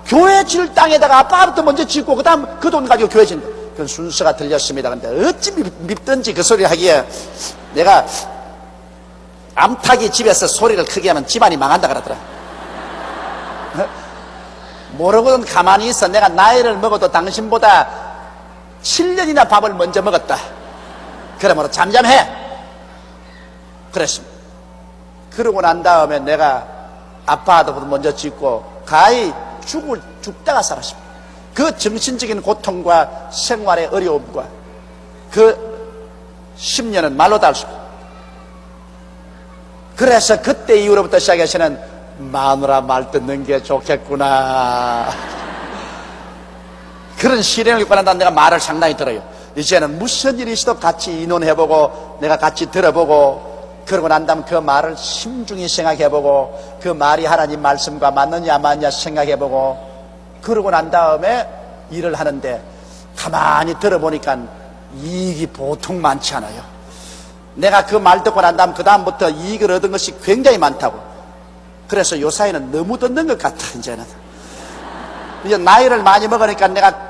교회 질 땅에다가 아파트 먼저 짓고 그 다음 그 돈 가지고 교회 짓는다. 그건 순서가 들렸습니다. 근데 어찌 밉든지 그 소리 하기에 내가 암탉이 집에서 소리를 크게 하면 집안이 망한다 그러더라. 모르고는 가만히 있어. 내가 나이를 먹어도 당신보다 7년이나 밥을 먼저 먹었다. 그러므로 잠잠해. 그랬습니다. 그러고 난 다음에 내가 아파트부터 먼저 짓고 가히 죽다가 살았습니다. 그 정신적인 고통과 생활의 어려움과 그 10년은 말로 다 할 수 없어요. 그래서 그때 이후로부터 시작해서는 마누라 말 듣는 게 좋겠구나. 그런 시련을 겪고 난 다음에 내가 말을 상당히 들어요. 이제는 무슨 일이 있어도 같이 의논해보고 내가 같이 들어보고 그러고 난 다음에 그 말을 심중히 생각해보고 그 말이 하나님 말씀과 맞느냐 안 맞느냐 생각해보고 그러고 난 다음에 일을 하는데 가만히 들어보니까 이익이 보통 많지 않아요. 내가 그 말 듣고 난 다음 그 다음부터 이익을 얻은 것이 굉장히 많다고. 그래서 요사이는 너무 듣는 것 같아. 이제 나이를 많이 먹으니까 내가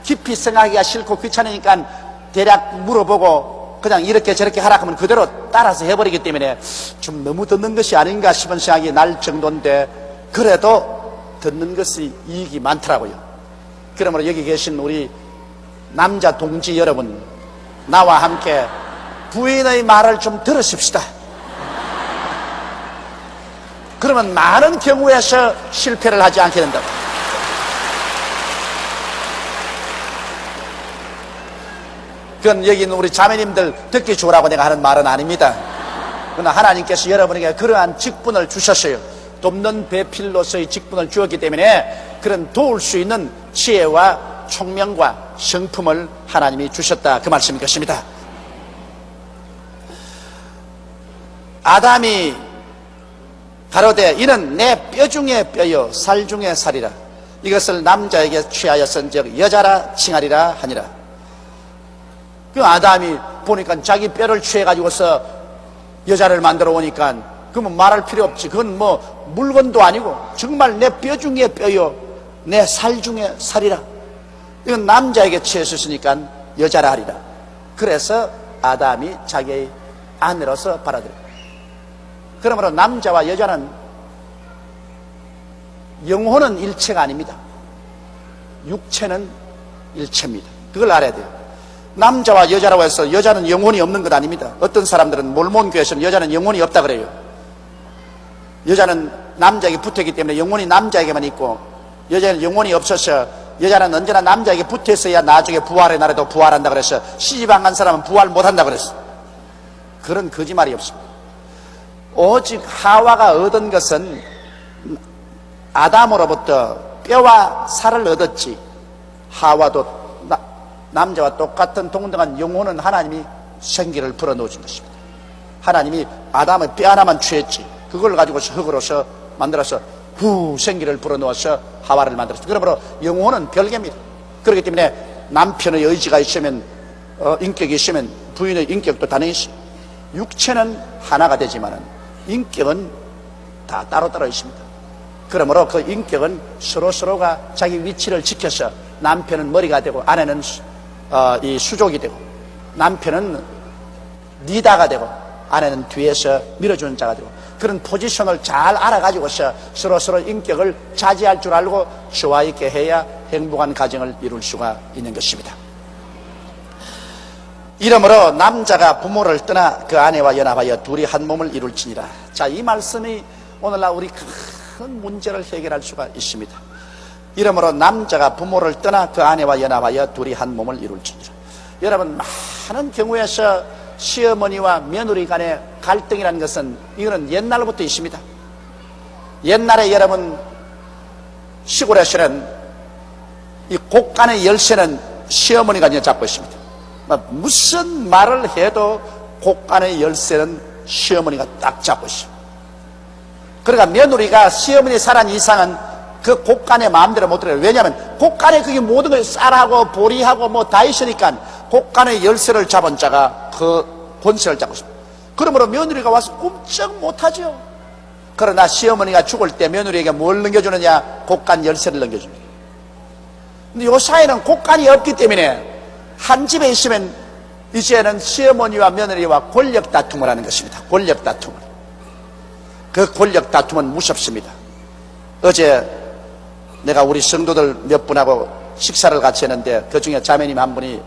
깊이 생각하기가 싫고 귀찮으니까 대략 물어보고 그냥 이렇게 저렇게 하라 하면 그대로 따라서 해버리기 때문에 좀 너무 듣는 것이 아닌가 싶은 생각이 날 정도인데 그래도 듣는 것이 이익이 많더라고요. 그러므로 여기 계신 우리 남자 동지 여러분, 나와 함께 부인의 말을 좀 들으십시다. 그러면 많은 경우에서 실패를 하지 않게 된다. 그건 여기 있는 우리 자매님들 듣기 좋으라고 내가 하는 말은 아닙니다. 그러나 하나님께서 여러분에게 그러한 직분을 주셨어요. 돕는 배필로서의 직분을 주었기 때문에 그런 도울 수 있는 지혜와 총명과 성품을 하나님이 주셨다. 그 말씀인 것입니다. 아담이 가로되 이는 내 뼈 중에 뼈요 살 중에 살이라. 이것을 남자에게 취하였은즉 여자라 칭하리라 하니라. 그 아담이 보니까 자기 뼈를 취해가지고서 여자를 만들어 오니까 그러면 말할 필요 없지. 그건 뭐 물건도 아니고 정말 내 뼈 중에 뼈요 내 살 중에 살이라. 이건 남자에게 취했으니까 여자라 하리라. 그래서 아담이 자기의 아내로서 받아들여. 그러므로 남자와 여자는 영혼은 일체가 아닙니다. 육체는 일체입니다. 그걸 알아야 돼요. 남자와 여자라고 해서 여자는 영혼이 없는 것 아닙니다. 어떤 사람들은 몰몬교에서는 여자는 영혼이 없다 그래요. 여자는 남자에게 붙어있기 때문에 영혼이 남자에게만 있고, 여자는 영혼이 없어서 여자는 언제나 남자에게 붙어 있어야 나중에 부활의 날에도 부활한다 그래서 시집 안 간 사람은 부활 못한다 그랬어. 그런 거짓말이 없습니다. 오직 하와가 얻은 것은 아담으로부터 뼈와 살을 얻었지, 하와도 남자와 똑같은 동등한 영혼은 하나님이 생기를 불어넣어준 것입니다. 하나님이 아담의 뼈 하나만 취했지, 그걸 가지고서 흙으로서 만들어서 생기를 불어넣어서 하와를 만들었습니다. 그러므로 영혼은 별개입니다. 그렇기 때문에 남편의 의지가 있으면, 인격이 있으면 부인의 인격도 당연히 있습니다. 육체는 하나가 되지만은 인격은 다 따로따로 있습니다. 그러므로 그 인격은 서로가 자기 위치를 지켜서, 남편은 머리가 되고 아내는 이 수족이 되고, 남편은 리더가 되고 아내는 뒤에서 밀어주는 자가 되고, 그런 포지션을 잘 알아가지고서 서로 인격을 차지할 줄 알고 조화 있게 해야 행복한 가정을 이룰 수가 있는 것입니다. 이러므로 남자가 부모를 떠나 그 아내와 연합하여 둘이 한 몸을 이룰지니라. 자, 이 말씀이 오늘날 우리 큰 문제를 해결할 수가 있습니다. 이러므로 남자가 부모를 떠나 그 아내와 연합하여 둘이 한 몸을 이룰지니라. 여러분, 많은 경우에서 시어머니와 며느리 간의 갈등이라는 것은, 이거는 옛날부터 있습니다. 옛날에 여러분 시골에서는 이 곳간의 열쇠는 시어머니가 이제 잡고 있습니다. 무슨 말을 해도 곳간의 열쇠는 시어머니가 딱 잡고 있습니다. 그러니까 며느리가 시어머니 살한 이상은 그 곳간의 마음대로 못 들어요. 왜냐하면 곳간에 그게 모든 걸 쌀하고 보리하고 뭐 다 있으니까 곳간의 열쇠를 잡은 자가 그 권세를 잡고 있습니다. 그러므로 며느리가 와서 꼼짝 못하죠. 그러나 시어머니가 죽을 때 며느리에게 뭘 넘겨주느냐? 곳간 열쇠를 넘겨줍니다. 근데 요 사이는 곳간이 없기 때문에 한 집에 있으면 이제는 시어머니와 며느리와 권력 다툼을 하는 것입니다. 권력 다툼을. 그 권력 다툼은 무섭습니다. 어제 내가 우리 성도들 몇 분하고 식사를 같이 했는데, 그 중에 자매님 한 분이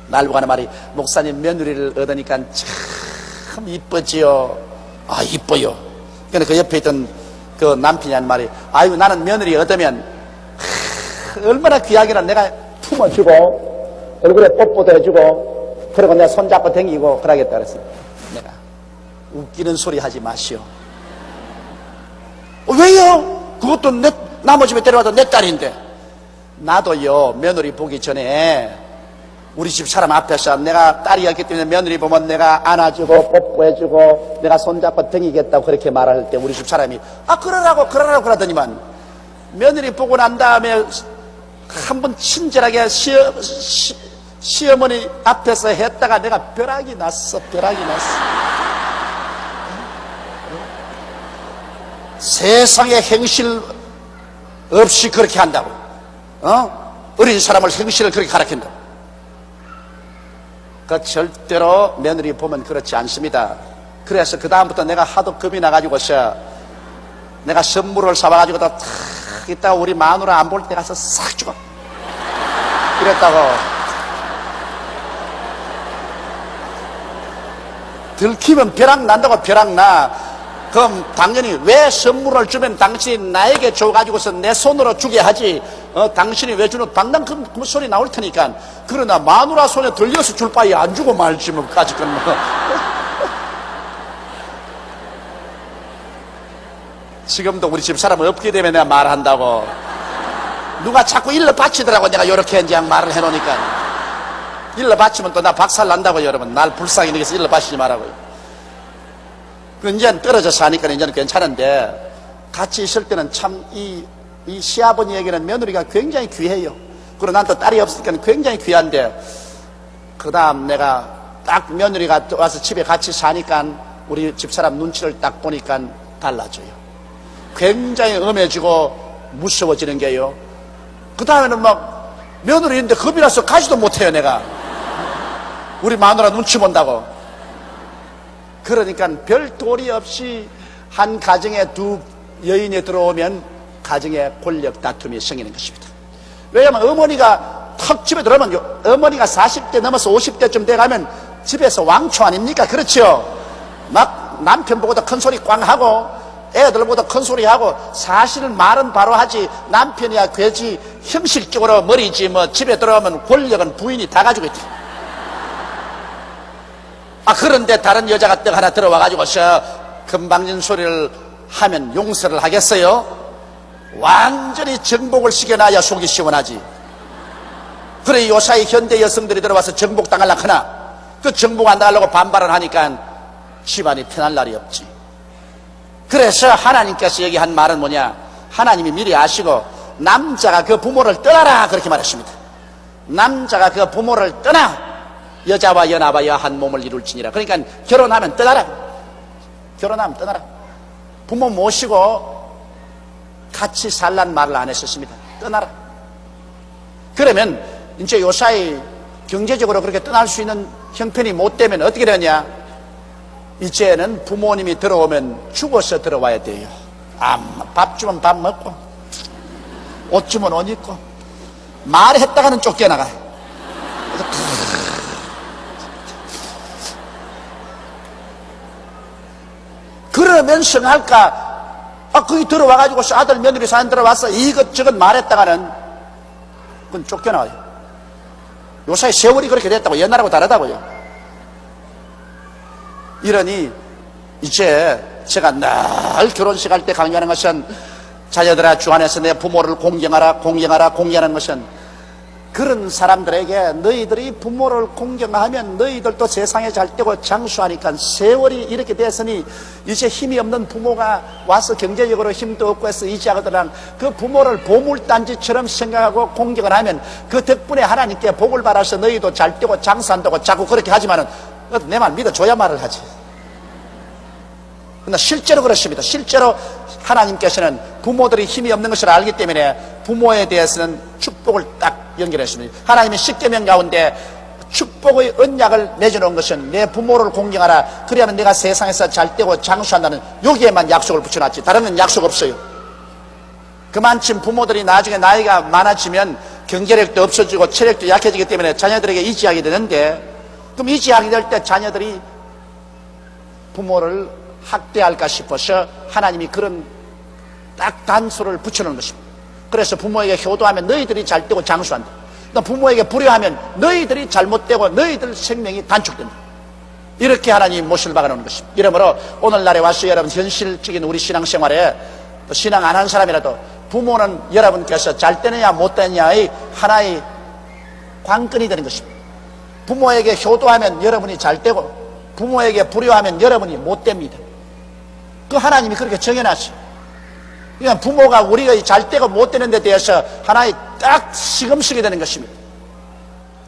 날고 가는 말이, 목사님 며느리를 얻으니까 참 이쁘지요. 아, 이뻐요. 그러니까 그 옆에 있던 그 남편이 한 말이, 아유, 나는 며느리 얻으면 얼마나 귀하기라, 내가 품어주고 얼굴에 뽀뽀도 해주고 그리고 내가 손잡고 댕기고 그러겠다 그랬어요. 내가 웃기는 소리 하지 마시오. 왜요? 그것도 나머지 집에 데려와도 내 딸인데. 나도요, 며느리 보기 전에 우리 집 사람 앞에서 내가 딸이었기 때문에 며느리 보면 내가 안아주고 뽀뽀해주고 내가 손잡고 댕기겠다고 그렇게 말할 때 우리 집 사람이 그러라고 그러더니만, 며느리 보고 난 다음에 한번 친절하게 시어머니 앞에서 했다가 내가 벼락이 났어. 세상에 행실 없이 그렇게 한다고. 어린 사람을 행실을 그렇게 가르친다고. 그 절대로 며느리 보면 그렇지 않습니다. 그래서 그 다음부터 내가 하도 겁이 나가지고서 내가 선물을 사와가지고 다 이따가 우리 마누라 안 볼 때 가서 싹 주고 그랬다고. 들키면 벼락 난다고. 벼락 나. 그럼 당연히 왜 선물을 주면 당신이 나에게 줘가지고서 내 손으로 주게 하지, 당신이 왜 주는 당당 그 소리 나올 테니까. 그러나 마누라 손에 들려서 줄 바에 안 주고 말지 뭐까지 건 뭐. 지금도 우리 집 사람은 없게 되면 내가 말한다고. 누가 자꾸 일러 바치더라고. 내가 요렇게 이제 말을 해놓으니까. 일러 바치면 또 나 박살 난다고. 여러분, 날 불쌍히 느껴서 일러 바치지 말라고요. 이제는 떨어져서 하니까 이제는 괜찮은데, 같이 있을 때는 참 이 시아버니에게는 며느리가 굉장히 귀해요. 그리고 난 또 딸이 없으니까 굉장히 귀한데, 그 다음 내가 딱 며느리가 와서 집에 같이 사니까 우리 집사람 눈치를 딱 보니까 달라져요. 굉장히 엄해지고 무서워지는 게요. 그 다음에는 막 며느리인데 겁이 나서 가지도 못해요. 내가 우리 마누라 눈치 본다고. 그러니까 별 도리 없이 한 가정에 두 여인이 들어오면 가정에 권력 다툼이 생기는 것입니다. 왜냐하면 어머니가 턱 집에 들어오면 어머니가 40대 넘어서 50대쯤 돼가면 집에서 왕초 아닙니까? 그렇죠? 막 남편보다 큰 소리 꽝 하고 애들보다 큰 소리 하고, 사실은 말은 바로 하지 남편이야 괴지 형식적으로 머리지 뭐 집에 들어오면 권력은 부인이 다 가지고 있다. 그런데 다른 여자가 떡 하나 들어와가지고서 금방진 소리를 하면 용서를 하겠어요? 완전히 정복을 시켜놔야 속이 시원하지. 그래 요사이 현대 여성들이 들어와서 정복 당하려고 하나, 그 정복 안 당하려고 반발을 하니까 집안이 편할 날이 없지. 그래서 하나님께서 여기 한 말은 뭐냐, 하나님이 미리 아시고 남자가 그 부모를 떠나라 그렇게 말했습니다. 남자가 그 부모를 떠나 여자와 연합하여 한 몸을 이룰지니라. 그러니까 결혼하면 떠나라. 결혼하면 떠나라. 부모 모시고 같이 살란 말을 안 했었습니다. 떠나라. 그러면 이제 요사이 경제적으로 그렇게 떠날 수 있는 형편이 못 되면 어떻게 되냐, 이제는 부모님이 들어오면 죽어서 들어와야 돼요. 밥 주면 밥 먹고, 옷 주면 옷 입고, 말했다가는 쫓겨나가. 그러면 성할까? 거기 들어와가지고 아들 며느리 사연 들어왔어 이것저것 말했다가는 그건 쫓겨나와요. 요사이 세월이 그렇게 됐다고, 옛날하고 다르다고요. 이러니 이제 제가 늘 결혼식 할 때 강조하는 것은, 자녀들아 주 안에서 내 부모를 공경하라 공경하라 공경하는 것은, 그런 사람들에게 너희들이 부모를 공경하면 너희들도 세상에 잘 되고 장수하니까, 세월이 이렇게 됐으니 이제 힘이 없는 부모가 와서 경제적으로 힘도 없고 해서 이지하거든, 그 부모를 보물단지처럼 생각하고 공경을 하면 그 덕분에 하나님께 복을 받아서 너희도 잘 되고 장수한다고 자꾸 그렇게 하지만은 내 말 믿어줘야 말을 하지. 그러나 실제로 그렇습니다. 실제로 하나님께서는 부모들이 힘이 없는 것을 알기 때문에 부모에 대해서는 축복을 딱 연결했습니다. 하나님의 십계명 가운데 축복의 언약을 맺어놓은 것은 내 부모를 공경하라, 그래야만 내가 세상에서 잘 되고 장수한다는, 여기에만 약속을 붙여놨지 다른 건 약속 없어요. 그만큼 부모들이 나중에 나이가 많아지면 경제력도 없어지고 체력도 약해지기 때문에 자녀들에게 의지하게 되는데, 그럼 의지하게 될 때 자녀들이 부모를 학대할까 싶어서 하나님이 그런 딱 단서를 붙여놓은 것입니다. 그래서 부모에게 효도하면 너희들이 잘 되고 장수한다. 또 부모에게 불효하면 너희들이 잘못되고 너희들 생명이 단축된다. 이렇게 하나님이 못을 박아놓은 것입니다. 이러므로 오늘날에 와서 여러분 현실적인 우리 신앙생활에, 또 신앙 안 한 사람이라도 부모는 여러분께서 잘 되느냐 못 되느냐의 하나의 관건이 되는 것입니다. 부모에게 효도하면 여러분이 잘 되고 부모에게 불효하면 여러분이 못 됩니다. 그 하나님이 그렇게 정해놨어요. 그러니까 부모가 우리가 잘 되고 못 되는 데 대해서 하나의 딱 시금쓰게 되는 것입니다.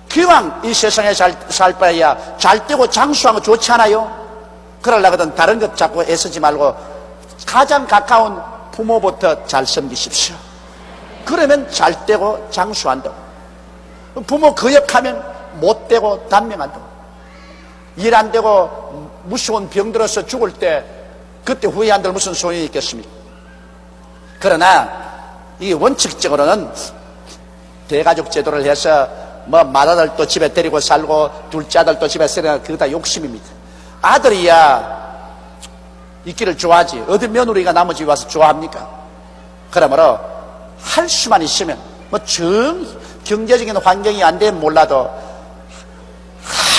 기왕 이 세상에 살 바에야 잘 되고 장수하고 좋지 않아요? 그러려거든 다른 것 자꾸 애쓰지 말고 가장 가까운 부모부터 잘 섬기십시오. 그러면 잘 되고 장수한다고. 부모 거역하면 못 되고 단명한다고. 일 안 되고 무서운 병 들어서 죽을 때 그때 후회한들 무슨 소용이 있겠습니까? 그러나 이 원칙적으로는 대가족 제도를 해서 뭐 맏아들도 집에 데리고 살고 둘째 아들도 집에 살고, 그거 다 욕심입니다. 아들이야 있기를 좋아하지 어디 며느리가 나머지 와서 좋아합니까? 그러므로 할 수만 있으면 뭐 경제적인 환경이 안 되면 몰라도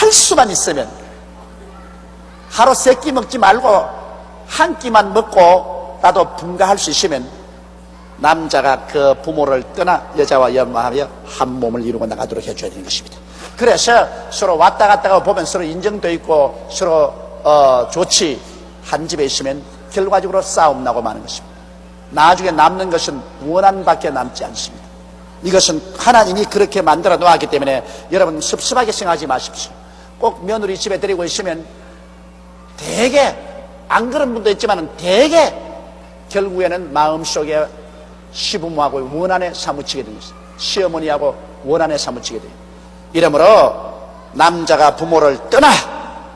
할 수만 있으면 하루 3끼 먹지 말고 한 끼만 먹고 나도 분가할 수 있으면 남자가 그 부모를 떠나 여자와 연합하여 한 몸을 이루고 나가도록 해줘야 되는 것입니다. 그래서 서로 왔다 갔다 보면 서로 인정도 있고 서로 좋지, 한 집에 있으면 결과적으로 싸움 나고 마는 것입니다. 나중에 남는 것은 원한밖에 남지 않습니다. 이것은 하나님이 그렇게 만들어 놓았기 때문에 여러분 섭섭하게 생각하지 마십시오. 꼭 며느리 집에 데리고 있으면 대개 안 그런 분도 있지만 대개 결국에는 마음속에 시부모하고 원한에 사무치게 됩니다. 시어머니하고 원한에 사무치게 돼요. 이러므로 남자가 부모를 떠나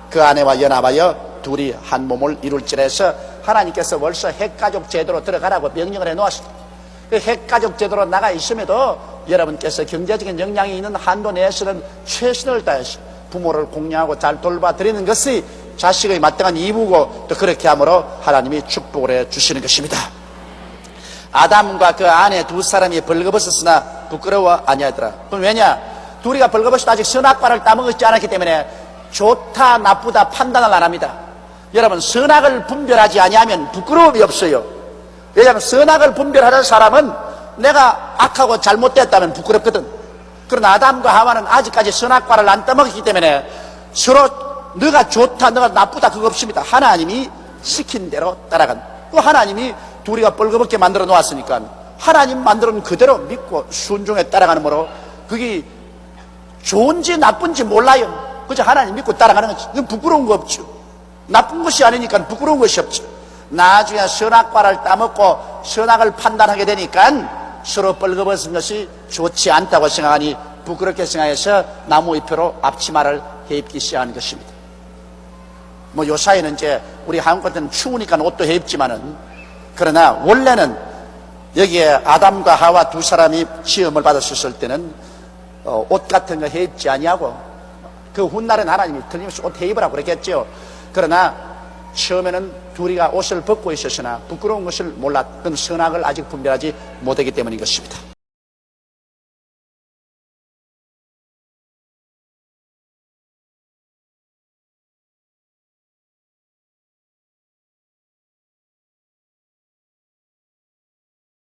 그 아내와 연합하여 둘이 한 몸을 이룰지라 해서 하나님께서 벌써 핵가족 제도로 들어가라고 명령을 해놓았습니다. 그 핵가족 제도로 나가 있음에도 여러분께서 경제적인 역량이 있는 한도 내에서는 최선을 다해서 부모를 공경하고 잘 돌봐드리는 것이 자식의 마땅한義務고 또 그렇게 함으로 하나님이 축복을 해주시는 것입니다. 아담과 그 아내 두 사람이 벌거벗었으나 부끄러워 아니하더라. 그럼 왜냐? 둘이가 벌거벗어도 아직 선악과를 따먹지 않았기 때문에 좋다 나쁘다 판단을 안 합니다. 여러분, 선악을 분별하지 아니하면 부끄러움이 없어요. 왜냐하면 선악을 분별하는 사람은 내가 악하고 잘못됐다면 부끄럽거든. 그러나 아담과 하와는 아직까지 선악과를 안 따먹었기 때문에 서로 너가 좋다 너가 나쁘다 그거 없습니다. 하나님이 시킨 대로 따라간, 또 하나님이 둘이가 벌거벗게 만들어 놓았으니까 하나님 만들어 놓은 그대로 믿고 순종에 따라가는 거로 그게 좋은지 나쁜지 몰라요. 그저 하나님 믿고 따라가는 거지. 그건 부끄러운 거 없죠. 나쁜 것이 아니니까 부끄러운 것이 없죠. 나중에 선악과를 따먹고 선악을 판단하게 되니까 서로 벌거벗은 것이 좋지 않다고 생각하니 부끄럽게 생각해서 나무 잎으로 앞치마를 해입기 시작하는 것입니다. 뭐 요사이는 이제 우리 한국 같은 추우니까 옷도 해입지만은, 그러나 원래는 여기에 아담과 하와 두 사람이 시험을 받았을 때는 옷 같은 거 해입지 아니하고 그 훗날은 하나님이 틀림없이 옷 해입으라고 그랬겠죠. 그러나 처음에는 둘이가 옷을 벗고 있었으나 부끄러운 것을 몰랐던 선악을 아직 분별하지 못하기 때문인 것입니다.